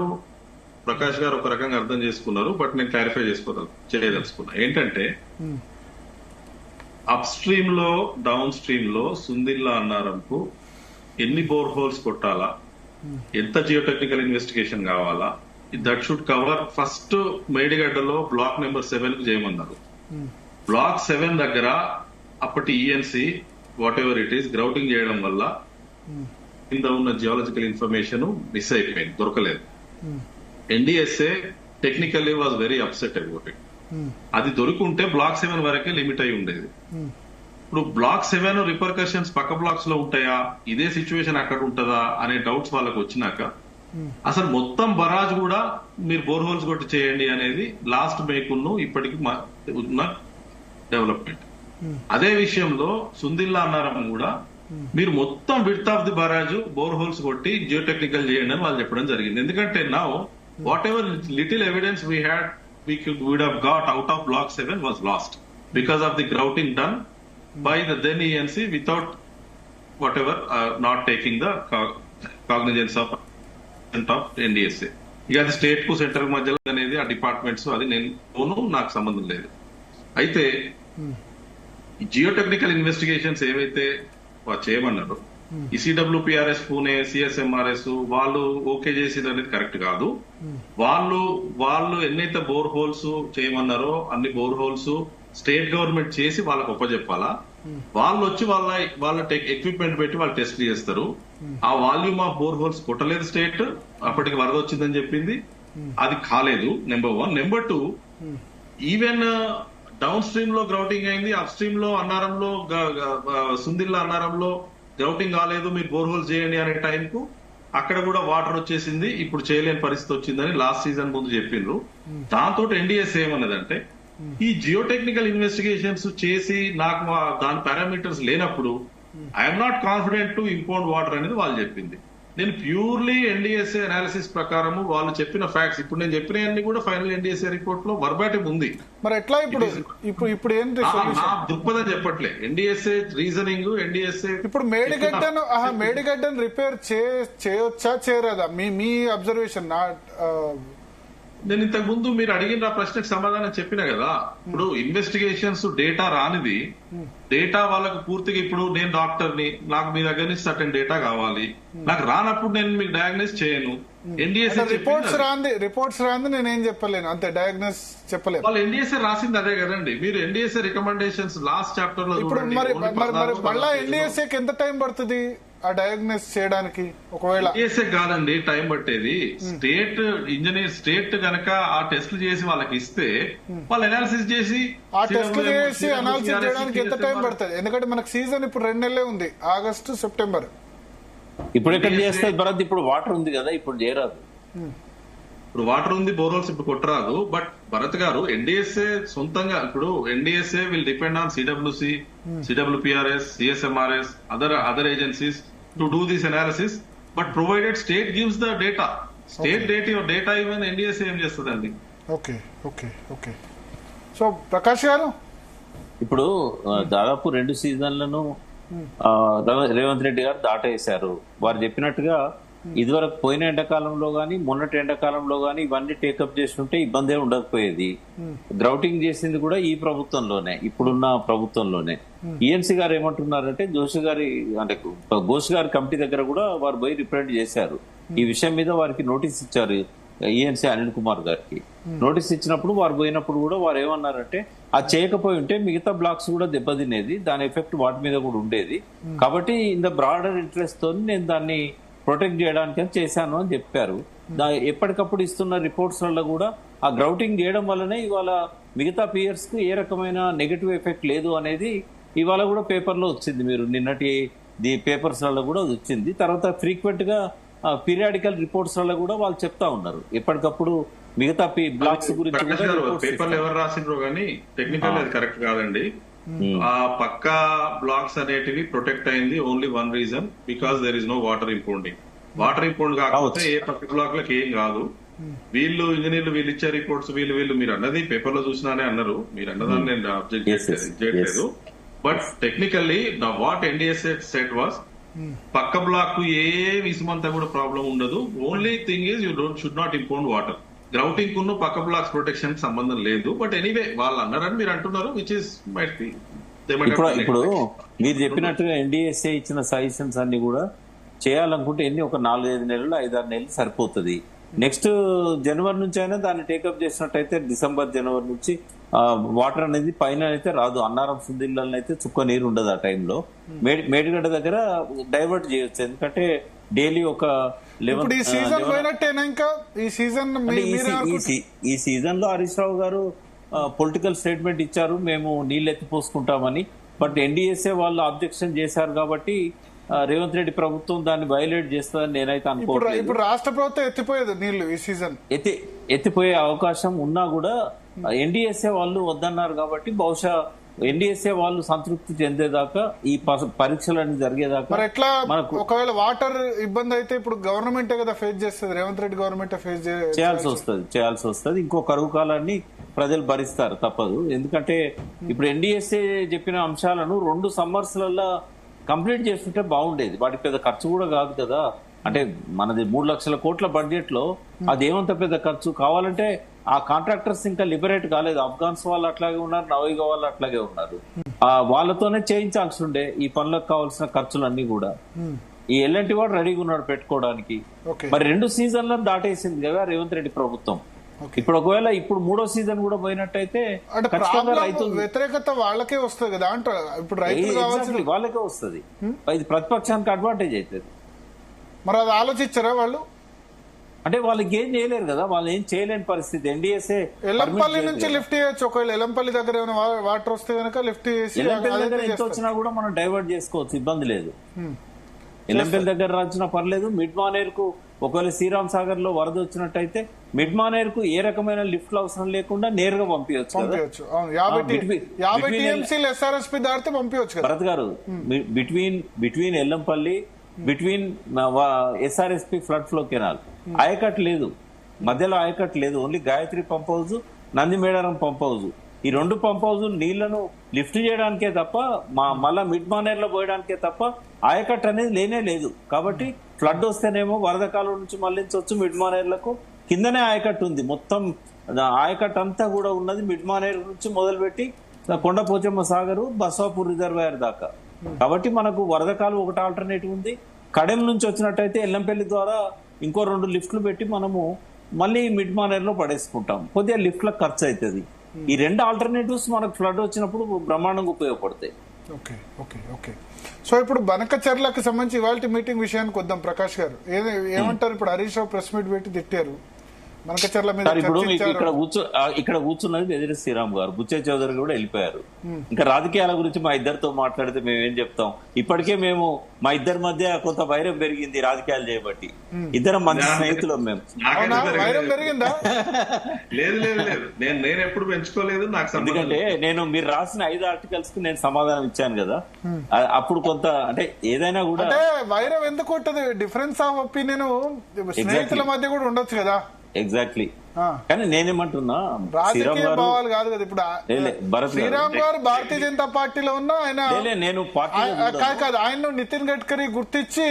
S4: ప్రకాష్ గారు ఒక రకంగా అర్థం చేసుకున్నారు, బట్ నేను క్లారిఫై చేయదలుచుకున్నా. ఏంటంటే అప్ స్ట్రీమ్ లో డౌన్ స్ట్రీమ్ లో సుందిల్లా అన్నారంకు ఎన్ని బోర్ హోల్స్ కొట్టాలా, ఎంత జియోటెక్నికల్ ఇన్వెస్టిగేషన్ కావాలా, దట్ షుడ్ కవర్ ఫస్ట్ మేడిగడ్డలో బ్లాక్ నెంబర్ 7 కు చేయమన్నారు. బ్లాక్ 7 దగ్గర అప్పటి ENC whatever it is grouting చేయడం వల్ల కింద ఉన్న జియాలజికల్ ఇన్ఫర్మేషన్ మిస్ అయిపోయింది, దొరకలేదు. NDSA technically was very upset about it. అది దొరుకుంటే బ్లాక్ 7 వరకే లిమిట్ అయి ఉండేది. ఇప్పుడు బ్లాక్ 7 రిపర్కషన్స్ పక్క బ్లాక్స్ లో ఉంటాయా, ఇదే సిచ్యువేషన్ అక్కడ ఉంటుందా అనే డౌట్స్ వాళ్ళకి వచ్చినాక అసలు మొత్తం బరాజ్ కూడా మీరు బోర్హోల్స్ కొట్టి చేయండి అనేది లాస్ట్ మేకును ఇప్పటికి ఉన్న డెవలప్మెంట్. అదే విషయంలో సుందిల్లా అన్నారం కూడా మీరు మొత్తం విడ్త్ ఆఫ్ ది బరాజ్ బోర్హోల్స్ కొట్టి జియోటెక్నికల్ చేయండి అని వాళ్ళు చెప్పడం జరిగింది. ఎందుకంటే now what ever little evidence we had we would have got out of block 7 was lost because of the grouting done by the then ENC without whatever not taking the cognizance of NDSA. ఇక అది state కు centre మధ్యలో అనేది ఆ departments అది నాకు సంబంధం లేదు. అయితే జియోటెక్నికల్ ఇన్వెస్టిగేషన్స్ ఏవైతే చేయమన్నారో ఈ సిడబ్ల్యూపీఆర్ఎస్ పూణే, సిఎస్ఎంఆర్ఎస్ వాళ్ళు ఓకే చేసేది అనేది కరెక్ట్ కాదు. వాళ్ళు ఎన్నైతే బోర్ హోల్స్ చేయమన్నారో అన్ని బోర్ హోల్స్ స్టేట్ గవర్నమెంట్ చేసి వాళ్ళకి ఒప్పజెప్పాలా. వాళ్ళు వచ్చి వాళ్ళ ఎక్విప్మెంట్ పెట్టి వాళ్ళు టెస్ట్ చేస్తారు. ఆ వాల్యూమ్ ఆఫ్ బోర్ హోల్స్ కొట్టలేదు స్టేట్, అప్పటికి వరద వచ్చిందని చెప్పింది, అది కాలేదు. Number 1. Number 2, even down stream లో గ్రౌటింగ్ అయింది, అప్ స్ట్రీమ్ లో అన్నారంలో సుందిల్లా అన్నారంలో గ్రౌటింగ్ కాలేదు, మీరు బోర్హోల్స్ చేయండి అనే టైంకు అక్కడ కూడా వాటర్ వచ్చేసింది, ఇప్పుడు చేయలేని పరిస్థితి వచ్చిందని లాస్ట్ సీజన్ ముందు చెప్పిండ్రు. దాంతో ఎన్డీఎస్ ఏమన్నదంటే ఈ జియోటెక్నికల్ ఇన్వెస్టిగేషన్స్ చేసి నాకు దాని పారామీటర్స్ లేనప్పుడు I'm not confident to import water అనేది వాళ్ళు చెప్పింది. నేను ప్యూర్లీ ఎన్డీఎస్ఏ అనాలిసిస్ ప్రకారం వాళ్ళు చెప్పిన ఫ్యాక్ట్స్ ఇప్పుడు నేను చెప్పినవన్నీ కూడా ఫైనల్ ఎన్డీఎస్ఏ రిపోర్ట్ లో వర్బాటిం ఉంది.
S1: మరి ఎట్లా ఇప్పుడు ఏంటి
S4: దృక్పథం చెప్పట్లే ఎన్డీఎస్ఏ రీజనింగ్. ఎన్డీఎస్ఏ ఇప్పుడు
S1: మేడిగడ్డను రిపేర్ చేయొచ్చా చేయరాదా మీ అబ్జర్వేషన్?
S4: నేను ఇంతకు ముందు మీరు అడిగిన ప్రశ్నకు సమాధానం చెప్పినా కదా. ఇప్పుడు ఇన్వెస్టిగేషన్స్ డేటా రానిది, డేటా వాళ్ళకు పూర్తిగా ఇప్పుడు నేను డాక్టర్ని, నాకు మీ దగ్గర నుంచి సర్టెన్ డేటా కావాలి, నాకు రానప్పుడు నేను మీకు డయాగ్నోస్ చేయను. ఎన్డీఎస్ఏ
S1: రిపోర్ట్స్ రాంది నేనేం చెప్పలేను, అంతే డయాగ్నోస్ చెప్పలేదు.
S4: వాళ్ళు ఎన్డీఎస్ఏ రాసింది అదే కదండి. మీరు ఎన్డీఎస్ఏ రికమెండేషన్స్ లాస్ట్ చాప్టర్ లో
S1: ఇప్పుడు మళ్ళా ఎన్డీఎస్ఏకి ఎంత టైం పడుతుంది ఆ డయాగ్నోస్ చేయడానికి? ఒకవేళ
S4: ఎన్డీఎస్ఏ కాదండి టైం పట్టేది, స్టేట్ ఇంజనీర్ స్టేట్ గనక ఆ టెస్ట్లు చేసి వాళ్ళకి ఇస్తే వాళ్ళు అనాలిసిస్ చేసి
S1: ఆ టెస్ట్లు చేసి అనాలిసిస్ చేయడానికి ఎంత టైం పడుతుంది? ఎందుకంటే మనకు సీజన్ ఇప్పుడు 2 నెలలే ఉంది, ఆగస్టు సెప్టెంబర్.
S2: ఇప్పుడు ఎక్కడ చేస్తుంది భరత్? ఇప్పుడు వాటర్ ఉంది కదా, ఇప్పుడు చేయరాదు.
S4: ఇప్పుడు వాటర్ ఉంది, బోర్హోల్స్ ఇప్పుడు కొట్టరాదు. బట్ భరత్ గారు ఎన్డీఎస్ఏ సొంతంగా ఇప్పుడు NDSA will depend on CWC, CWPRS, CSMRS, other agencies to do this analysis, but provided state gives the data, state data even NDSA ఏం చేస్తుందండి.
S1: ఓకే. సో ప్రకాష్ గారు,
S2: ఇప్పుడు దాదాపు 2 సీజన్లను రేవంత్ రెడ్డి గారు దాటేశారు. వారు చెప్పినట్టుగా ఇదివరకు పోయిన ఎండాకాలంలో గానీ మొన్నటి ఎండాకాలంలో గానీ ఇవన్నీ టేకప్ చేస్తుంటే ఇబ్బంది ఉండకపోయేది. గ్రౌటింగ్ చేసింది కూడా ఈ ప్రభుత్వంలోనే, ఇప్పుడున్న ప్రభుత్వంలోనే. ఈఎన్సీ గారు ఏమంటున్నారంటే ఘోష్ గారి కమిటీ దగ్గర కూడా వారు పోయి రిప్రజెంట్ చేశారు. ఈ విషయం మీద వారికి నోటీస్ ఇచ్చారు ఈఎన్సీ అనిల్ కుమార్ గారికి. నోటీస్ ఇచ్చినప్పుడు వారు పోయినప్పుడు కూడా వారు ఏమన్నారంటే అది చేయకపోయి ఉంటే మిగతా బ్లాక్స్ కూడా దెబ్బతినేది, దాని ఎఫెక్ట్ వాటి మీద కూడా ఉండేది. కాబట్టి ఇన్ ద బ్రాడర్ ఇంట్రెస్ట్ తో నేను దాన్ని ప్రొటెక్ట్ చేయడానికి చేశాను అని చెప్పారు. ఎప్పటికప్పుడు ఇస్తున్న రిపోర్ట్స్ వల్ల కూడా ఆ గ్రౌటింగ్ చేయడం వల్లనే ఇవాళ మిగతా పియర్స్ కు ఏ రకమైన నెగటివ్ ఎఫెక్ట్ లేదు అనేది ఇవాళ కూడా పేపర్ లో వచ్చింది. మీరు నిన్నటి పేపర్స్ వల్ల కూడా వచ్చింది. తర్వాత ఫ్రీక్వెంట్ గా పీరియాడికల్ రిపోర్ట్స్ వల్ల కూడా వాళ్ళు చెప్తా ఉన్నారు ఎప్పటికప్పుడు మిగతా బ్లాక్స్ గురించి.
S4: పేపర్లు ఎవరు రాసిండ్రో కానీ టెక్నికల్ అది కరెక్ట్ కాదండి. ఆ పక్క బ్లాక్స్ అనేటివి ప్రొటెక్ట్ అయింది only 1 reason, because there is no water impounding. Water impound కాకపోతే ఏ పక్క బ్లాక్ లకు ఏం కాదు. వీళ్ళు ఇంజనీర్లు వీళ్ళు ఇచ్చే రిపోర్ట్స్ వీళ్ళు మీరు అన్నది పేపర్ లో చూసినానే అన్నారు, మీరు అన్నదాన్ని నేను అబ్జెక్ట్ చేయట్లేదు. But technically what NDSA set was పక్క బ్లాక్ ఏ విసుమంతా కూడా ప్రాబ్లం ఉండదు. Only thing is you should not impound water. Grouting కును పక్క బ్లాక్స్ ప్రొటెక్షన్ సంబంధం లేదు. బట్ ఎనీవే వాళ్ళు అన్నారని మీరు అంటున్నారు, విచ్ ఇస్ మైట్ బి.
S2: ఇప్పుడు మీరు చెప్పినట్టుగా ఎన్డీఎస్ఏ ఇచ్చిన సజెషన్స్ అన్ని కూడా చేయాలనుకుంటే ఒక 4-5 నెలలు 5-6 నెలలు సరిపోతుంది. నెక్స్ట్ జనవరి నుంచి అయినా దాన్ని టేకప్ చేసినట్టయితే డిసెంబర్ జనవరి నుంచి వాటర్ అనేది పైన అయితే రాదు. అన్నారం సుందిళ్ళలో అయితే చుక్క నీరు ఉండదు ఆ టైంలో. మేడిగడ్డ దగ్గర డైవర్ట్ చేయొచ్చు, ఎందుకంటే డైలీ ఒక
S1: ఈ సీజన్ పోయినట్టేనా? ఇంకా ఈ సీజన్
S2: ఈ సీజన్ లో హరీష్ రావు గారు పొలిటికల్ స్టేట్మెంట్ ఇచ్చారు, మేము నీళ్ళు ఎత్తిపోసుకుంటామని. బట్ ఎన్డీఎస్ఏ వాళ్ళు అబ్జెక్షన్ చేశారు కాబట్టి రేవంత్ రెడ్డి ప్రభుత్వం దాన్ని వైలేట్ చేస్తుందని నేనైతే అనుకోవట్లేదు.
S1: ఇప్పుడు రాష్ట్ర ప్రభుత్వం ఎత్తిపోయేది నీళ్లు ఈ సీజన్
S2: ఎత్తిపోయే అవకాశం ఉన్నా కూడా ఎన్డీఎస్ఏ వాళ్ళు వద్దన్నారు కాబట్టి బహుశా ఎన్డీఎస్ఏ వాళ్ళు సంతృప్తి చెందేదాకా ఈ పరీక్షలన్నీ జరిగేదాకా
S1: ఎట్లా ఒకవేళ వాటర్ ఇబ్బంది అయితే ఇప్పుడు గవర్నమెంటే కదా ఫేస్ చేస్తుంది, రేవంత్ రెడ్డి గవర్నమెంట్ ఫేస్
S2: చేయాల్సి వస్తుంది. ఇంకో కరువు కాలాన్ని ప్రజలు భరిస్తారు, తప్పదు. ఎందుకంటే ఇప్పుడు ఎన్డీఎస్ఏ చెప్పిన అంశాలను 2 సమ్మర్స్లలో కంప్లీట్ చేస్తుంటే బాగుండేది. వాటికి పెద్ద ఖర్చు కూడా కాదు కదా. అంటే మనది 3 లక్షల కోట్ల బడ్జెట్ లో అదేమంత పెద్ద ఖర్చు. కావాలంటే ఆ కాంట్రాక్టర్స్ ఇంకా లిబరేట్ కాలేదు. ఆఫ్ఘాన్స్ వాళ్ళు అట్లాగే ఉన్నారు, నవయుగ వాళ్ళు అట్లాగే ఉన్నారు. వాళ్ళతోనే చేయించాల్సి ఉండే ఈ పనులకు కావాల్సిన ఖర్చులన్నీ కూడా. ఈ ఎల్ఎన్టీ వాడు రెడీగా ఉన్నాడు పెట్టుకోవడానికి. మరి 2 సీజన్లను దాటేసింది కదా రేవంత్ రెడ్డి ప్రభుత్వం. ఇప్పుడు ఒకవేళ ఇప్పుడు 3వ సీజన్ కూడా పోయినట్టయితే
S1: వ్యతిరేకత వాళ్ళకే వస్తుంది కదా అంట. ఇప్పుడు రైతులు
S2: వాళ్ళకే వస్తుంది, ఇది ప్రతిపక్షానికి అడ్వాంటేజ్ అవుతుంది.
S1: మరి అది ఆలోచించారా వాళ్ళు?
S2: అంటే వాళ్ళకి ఏం చేయలేరు కదా, వాళ్ళు ఏం చేయలేని పరిస్థితి. ఎన్డీఎస్ఏ
S1: ఎల్లంపల్లి నుంచి లిఫ్ట్ చేయొచ్చు. ఒకవేళ ఎల్లంపల్లి దగ్గర ఏమైనా వాటర్ వస్తే కనుక లిఫ్ట్ చేసి
S2: ఎల్లంపల్లి దగ్గర ఎంత వచ్చినా కూడా మనం డైవర్ట్ చేసుకోవచ్చు, ఇబ్బంది లేదు. ఎల్లంపల్లి దగ్గర రాసినా పర్లేదు. మిడ్ మానేరుకు ఒకవేళ శ్రీరామ్ సాగర్ లో వరద వచ్చినట్టయితే మిడ్ మానేరుకు ఏ రకమైన లిఫ్ట్ అవసరం లేకుండా నేరుగా పంపించవచ్చు. భరత్ గారు, between Yellampalli, between SRSP flood flow canal ఆయకట్ లేదు, మధ్యలో ఆయకట్ లేదు. Only Gayatri pump house, Nandi Medaram pump house, ఈ 2 పంప్ హౌస్ నీళ్లను లిఫ్ట్ చేయడానికే తప్ప మళ్ళా మిడ్ మానేర్లో పోయడానికే తప్ప ఆయకట్ అనేది లేనే లేదు. కాబట్టి ఫ్లడ్ వస్తేనేమో వరద కాలం నుంచి మళ్లించవచ్చు మిడ్ మానేర్లకు. కిందనే ఆయకట్టు ఉంది, మొత్తం ఆయకట్ అంతా కూడా ఉన్నది మిడ్ మానేర్ నుంచి మొదలుపెట్టి కొండపోచమ్మ సాగరు, బస్వాపూర్ రిజర్వాయర్ దాకా. కాబట్టి మనకు వరద కాలం ఒకటి ఆల్టర్నేటివ్ ఉంది. కడెం నుంచి వచ్చినట్టయితే ఎల్లంపల్లి ద్వారా ఇంకో 2 లిఫ్ట్లు పెట్టి మనము మళ్ళీ మిడ్ మానేర్ లో పడేసుకుంటాం. కొద్దిగా లిఫ్ట్లకు ఖర్చు అవుతుంది. ఈ 2 ఆల్టర్నేటివ్స్ మనకు ఫ్లడ్ వచ్చినప్పుడు బ్రహ్మాండంగా ఉపయోగపడతాయి.
S1: సో ఇప్పుడు బనకచర్లకు సంబంధించి ఇవాళ మీటింగ్ విషయానికి వద్దాం. ప్రకాష్ గారు ఏమంటారు? ఇప్పుడు హరీష్ రావు ప్రెస్ మీట్ పెట్టి తిట్టారు బనకచర్ల మీద.
S2: ఇప్పుడు మీకు ఇక్కడ కూర్చున్నది వెదిరి శ్రీరామ్ గారు, బుచ్చే చౌదరి కూడా వెళ్ళిపోయారు. ఇంకా రాజకీయాల గురించి మా ఇద్దరితో మాట్లాడితే మేమేం చెప్తాం? ఇప్పటికే మేము మా ఇద్దరి మధ్య కొంత వైరం పెరిగింది రాజకీయాలు చేయబట్టి. ఇద్దరం మంచి స్నేహితులు మేము.
S1: వైరం పెరిగిందా?
S4: లేదు లేదు లేదు, నేను ఎప్పుడు పెంచుకోలేదు. నాకు
S2: ఎందుకంటే మీరు రాసిన 5 ఆర్టికల్స్ కు నేను సమాధానం ఇచ్చాను కదా, అప్పుడు కొంత అంటే ఏదైనా కూడా
S1: వైరం ఎందుకు ఉంటుంది? డిఫరెన్స్ ఆఫ్ ఒపీనియన్ స్నేహితుల మధ్య కూడా ఉండొచ్చు కదా.
S2: ఎగ్జాక్ట్లీ. కానీ నేనేమంటున్నా,
S1: రాజకీయ భావాలు కాదు కదా. ఇప్పుడు శ్రీరామ్ గారు భారతీయ జనతా పార్టీలో ఉన్నా
S2: నేను
S1: కాదు, ఆయన నితిన్ గడ్కరీ గుర్తించి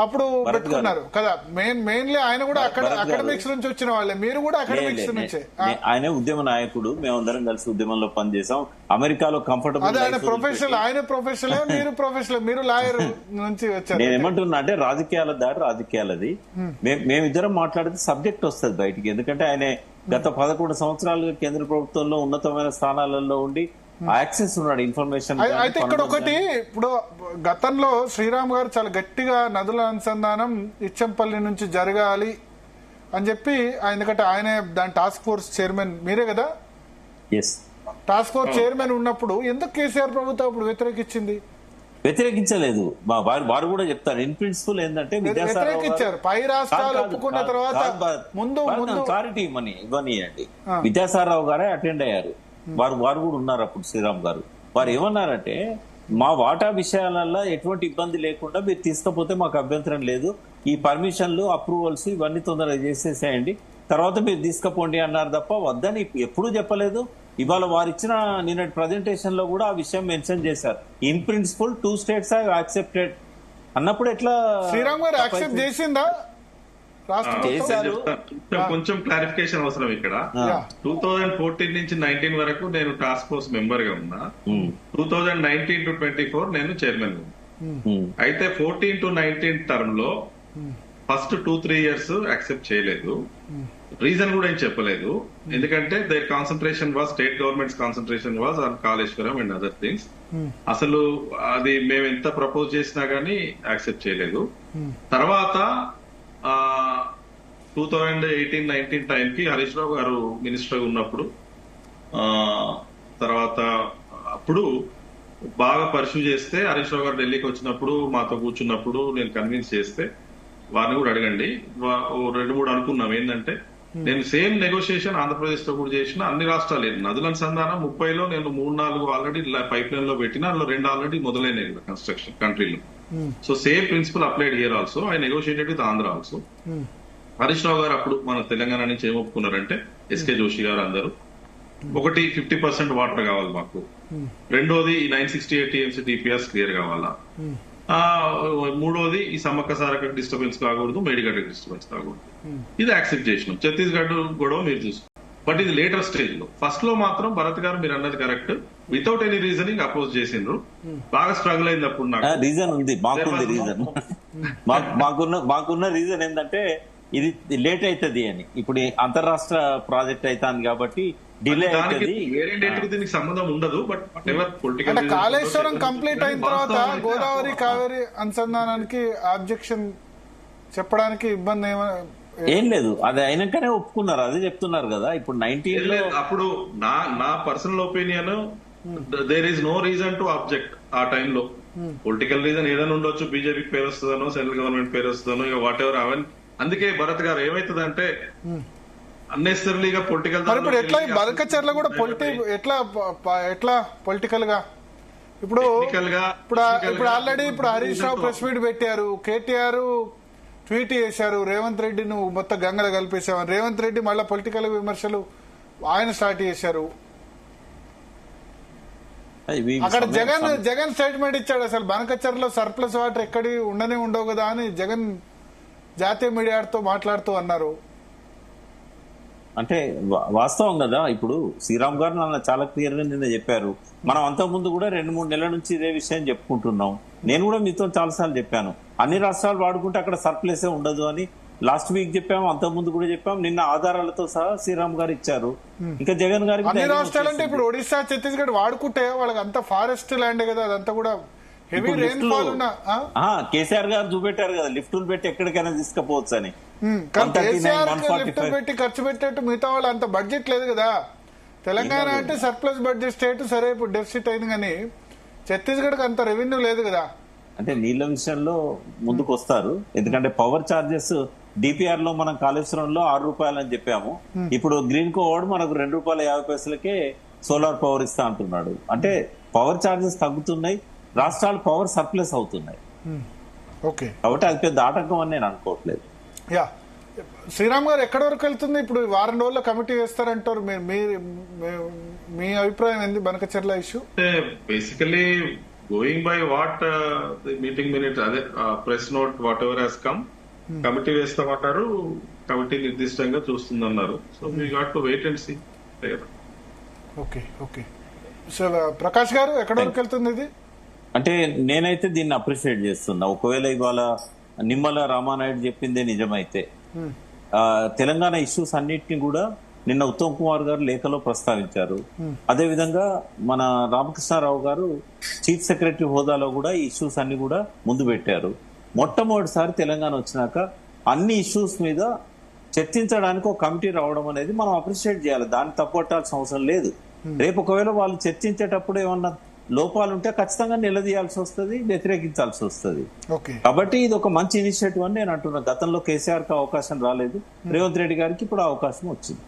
S1: అప్పుడు పెట్టుకున్నారు కదా. మెయిన్లీ ఆయన కూడా అకాడమిక్స్ నుంచి వచ్చిన వాళ్ళే, మీరు కూడా అకాడమిక్స్ నుంచి.
S2: ఆయన ఉద్యమ నాయకుడు, మేమందరం కలిసి ఉద్యమంలో పనిచేసాం. అమెరికాలో కంఫర్టబుల్.
S1: ఆయన ప్రొఫెషనల్, మీరు ప్రొఫెషనల్, మీరు లాయర్ నుంచి వచ్చారు.
S2: నేనేమంటున్నా అంటే రాజకీయాల దారి రాజకీయాలది. మేమిద్దరం మాట్లాడితే సబ్జెక్ట్ వస్తుంది బయటికి. ఎందుకంటే ఆయన గత 11 సంవత్సరాలుగా కేంద్ర ప్రభుత్వంలో ఉన్నతమైన స్థానాలలో ఉండి యాక్సెస్ ఉన్నాడు ఇన్ఫర్మేషన్.
S1: అయితే ఇక్కడ ఒకటి, ఇప్పుడు గతంలో శ్రీరామ్ గారు చాలా గట్టిగా నదుల అనుసంధానం ఇచ్చంపల్లి నుంచి జరగాలి అని చెప్పి, ఎందుకంటే ఆయన దాని టాస్క్ ఫోర్స్ చైర్మన్ మీరే కదా. టాస్క్ ఫోర్స్ చైర్మన్ ఉన్నప్పుడు ఎందుకు కేసీఆర్ ప్రభుత్వం అప్పుడు వ్యతిరేకించింది?
S2: వ్యతిరేకించలేదు. వారు కూడా చెప్తారు. ఇన్ ప్రిన్సిపల్ ఏంటంటే
S1: వ్యతిరేకించారు. పై రాష్ట్రాలు ఒప్పుకున్న తర్వాత ముందు
S2: క్లారిటీ ఇవ్వనియండి. విద్యాసాగరరావు గారే అటెండ్ అయ్యారు. వారు కూడా ఉన్నారు అప్పుడు. శ్రీరామ్ గారు వారు ఏమన్నారంటే, మా వాటా విషయాలలో ఎటువంటి ఇబ్బంది లేకుండా మీరు తీసుకపోతే మాకు అభ్యంతరం లేదు. ఈ పర్మిషన్లు, అప్రూవల్స్ ఇవన్నీ తొందరగా చేసేసేయండి, తర్వాత మీరు తీసుకపోండి అన్నారు తప్ప వద్దని ఎప్పుడూ చెప్పలేదు. ఇవాళ వారు ఇచ్చిన నిన్నటి ప్రజెంటేషన్ లో కూడా ఆ విషయం మెన్షన్ చేశారు. In principle 2 states have accepted అన్నప్పుడు ఎట్లా
S1: శ్రీరామ్ గారు యాక్సెప్ట్ చేసిందా?
S4: కొంచెం క్లారిఫికేషన్ అవసరం ఇక్కడ. 2014 నుంచి 19 వరకు నేను టాస్క్ ఫోర్స్ మెంబర్ గా ఉన్నా. 2019 to 24 నేను చైర్మన్. అయితే 14 to 19 టర్మ్ లో ఫస్ట్ 2-3 years యాక్సెప్ట్ చేయలేదు. రీజన్ కూడా ఏం చెప్పలేదు. ఎందుకంటే there concentration was, state governments concentration was on Kaleshwaram and other things. అసలు అది మేము ఎంత ప్రపోజ్ చేసినా గానీ యాక్సెప్ట్ చేయలేదు. తర్వాత 2018-19 టైంకి హరీష్ రావు గారు మినిస్టర్ ఉన్నప్పుడు తర్వాత అప్పుడు బాగా పర్సూ చేస్తే, హరీష్ రావు గారు ఢిల్లీకి వచ్చినప్పుడు మాతో కూర్చున్నప్పుడు నేను కన్విన్స్ చేస్తే, వారిని కూడా అడగండి, 2-3 అనుకున్నాం. ఏంటంటే నేను సేమ్ నెగోషియేషన్ ఆంధ్రప్రదేశ్ తో కూడా చేసిన, అన్ని రాష్ట్రాలు నదుల అనుసంధానం 30లో నేను 3-4 ఆల్రెడీ పైప్ లైన్ లో పెట్టిన, అందులో 2 ఆల్రెడీ మొదలైనవి కన్స్ట్రక్షన్ కంట్రీలో. So same principle applied here also. I negotiated with Andhra also. Harish Rao గారు అప్పుడు మన తెలంగాణ నుంచి ఏం ఒప్పుకున్నారంటే, ఎస్కే జోషి గారు అందరూ, ఒకటి 50% వాటర్ కావాలి మాకు, రెండోది 968 TMC TPS క్లియర్ కావాలా, మూడోది ఈ సమ్మక్క సారక డిస్టర్బెన్స్ కాకూడదు, మేడిగడ్డ డిస్టర్బెన్స్ కాకూడదు. ఇది యాక్సెప్ట్ చేసినాం. ఛత్తీస్గఢ్ గొడవ మీరు చూసుకో. బట్ ఇది లేటర్ స్టేజ్ లో. ఫస్ట్ లో మాత్రం భరత్ గారు మీరు అన్నది correct, without any reasoning oppose చేసిండ్రు. బాగా స్ట్రగుల్ అయింది అప్పుడు. నాకు
S2: రీజన్ ఉంది, మాకుంది రీజన్. మాకున్న రీజన్ ఏంటంటే ఇది లేట్ అవుతుంది అని. ఇప్పుడు అంతర్రాష్ట్ర ప్రాజెక్ట్ అవుతుంది కాబట్టి డిలే అవుతుంది.
S4: వేరే డేట్ కు దీనికి సంబంధం ఉండదు. బట్ పొలిటికల్
S1: కాళేశ్వరం కంప్లీట్ అయిన తర్వాత గోదావరి కావేరి అనుసంధానానికి ఆబ్జెక్షన్ చెప్పడానికి ఇబ్బంది
S2: ఏం లేదు. అది అయినాకనే ఒప్పుకున్నారు, అదే చెప్తున్నారు కదా. ఇప్పుడు 19 లో
S4: అప్పుడు నా personal opinion, there is no reason to object. ఆ టైంలో పొలిటికల్ రీజన్ ఏదైనా ఉండొచ్చు, బీజేపీకి పేరు వస్తుందనో, సెంట్రల్ గవర్నమెంట్ పేరు వస్తుందనో, ఇక వాట్ ఎవర్ అవన్నీ. అందుకే భరత్ గారు ఏమైతుందంటే అన్నెసరీగా పొలిటికల్,
S1: ఇప్పుడు ఎట్లా బరకచర్ల కూడా ఎట్లా పొలిటికల్ గా ఇప్పుడు ఆల్రెడీ ఇప్పుడు హరీష్ రావు ప్రెస్ మీట్ పెట్టారు, కేటీఆర్ ట్వీట్ చేశారు, రేవంత్ రెడ్డి నువ్వు మొత్తం గంగలో కలిపేసావని. రేవంత్ రెడ్డి మళ్ళీ పొలిటికల్ విమర్శలు ఆయన స్టార్ట్ చేశారు. అక్కడ జగన్ స్టేట్మెంట్ ఇచ్చాడు, అసలు బనకచర్లో సర్ప్లస్ వాటర్ ఎక్కడి ఉండవు కదా అని జగన్ జాతీయ మీడియాతో మాట్లాడుతూ అన్నారు.
S2: అంటే వాస్తవం కదా. ఇప్పుడు శ్రీరామ్ గారు నన్ను చాలా క్లియర్ గా నిన్న చెప్పారు. మనం అంతకుముందు కూడా 2-3 నెలల నుంచి ఇదే విషయం చెప్పుకుంటున్నాం. నేను కూడా మీతో చాలాసార్లు చెప్పాను, అన్ని రాష్ట్రాలు వాడుకుంటే అక్కడ సర్ప్లసే ఉండదు అని. లాస్ట్ వీక్ చెప్పాము, అంతకుముందు కూడా చెప్పాము. నిన్న ఆధారాలతో సహా శ్రీరామ్ గారు ఇచ్చారు. ఇంకా జగన్ గారికి
S1: అన్ని రాష్ట్రాలంటే ఇప్పుడు ఒడిశా, ఛత్తీస్గఢ్ వాడుకుంటే వాళ్ళకి అంత ఫారెస్ట్ ల్యాండ్ కదా, అదంతా కూడా హెవీ రెయిన్ ఫాల్ ఉన్న.
S2: కేసీఆర్ గారు చూపెట్టారు కదా, లిఫ్టులు పెట్టి ఎక్కడికైనా తీసుకుపోవచ్చు అని.
S1: పెట్టి ఖర్చు పెట్టేట్టు మిగతా వాళ్ళు అంత బడ్జెట్ లేదు కదా. తెలంగాణ అంటే సర్ప్లస్ బడ్జెట్ స్టేట్, సరే ఇప్పుడు డెఫిసిట్ అయింది, కానీ ఛత్తీస్గఢ్ కి అంత రెవెన్యూ లేదు కదా.
S2: అంటే నీళ్ల విషయంలో ముందుకు వస్తారు. ఎందుకంటే పవర్ చార్జెస్ డిపిఆర్ లో మనం కాళేశ్వరంలో 6 రూపాయలు అని చెప్పాము. ఇప్పుడు గ్రీన్ కోడ్ మనకు ₹2.50 సోలార్ పవర్ ఇస్తా అంటున్నాడు. అంటే పవర్ చార్జెస్ తగ్గుతున్నాయి, రాష్ట్రాలు పవర్ సర్ప్లస్ అవుతున్నాయి. కాబట్టి అది పెద్ద ఆటంకం అని నేను అనుకోవట్లేదు.
S1: యా, శ్రీరామ్ గారు ఎక్కడి వరకు వెళ్తుంది ఇప్పుడు? వారం రోజుల్లో కమిటీ వేస్తారంటారు. మీ అభిప్రాయం ఏంది Banakacherla issue?
S4: Basically going by what the meeting minute, అదే press note whatever has come, committee వేస్తామంటారు. కమిటీ నిర్దిష్టంగా చూస్తుందన్నారు. So we got to wait and see.
S1: Okay. So Prakash గారు ఎక్కడి వరకు వెళ్తుంది ఇది?
S2: అంటే నేనైతే దీన్ని అప్రిషియేట్ చేస్తున్నా. ఒకవేళ ఇవాళ నిమ్మల రామానాయుడు చెప్పిందే నిజమైతే, తెలంగాణ ఇష్యూస్ అన్నిటిని కూడా నిన్న ఉత్తమ్ కుమార్ గారు లేఖలో ప్రస్తావించారు. అదేవిధంగా మన రామకృష్ణారావు గారు చీఫ్ సెక్రటరీ హోదాలో కూడా ఈ ఇష్యూస్ అన్ని కూడా ముందు పెట్టారు. మొట్టమొదటిసారి తెలంగాణ వచ్చినాక అన్ని ఇష్యూస్ మీద చర్చించడానికి ఒక కమిటీ రావడం అనేది మనం అప్రిషియేట్ చేయాలి. దాన్ని తప్పట్టాల్సిన అవసరం లేదు. రేపు ఒకవేళ వాళ్ళు చర్చించేటప్పుడు ఏమన్నా లోపాలుంటే ఖచ్చితంగా నిలదీయాల్సి వస్తుంది, వ్యతిరేకించాల్సి వస్తుంది. కాబట్టి ఇది ఒక మంచి ఇనిషియేటివ్ అని నేను అంటున్నా. గతంలో కేసీఆర్ కి అవకాశం రాలేదు, రేవంత్ రెడ్డి గారికి ఇప్పుడు అవకాశం వచ్చింది.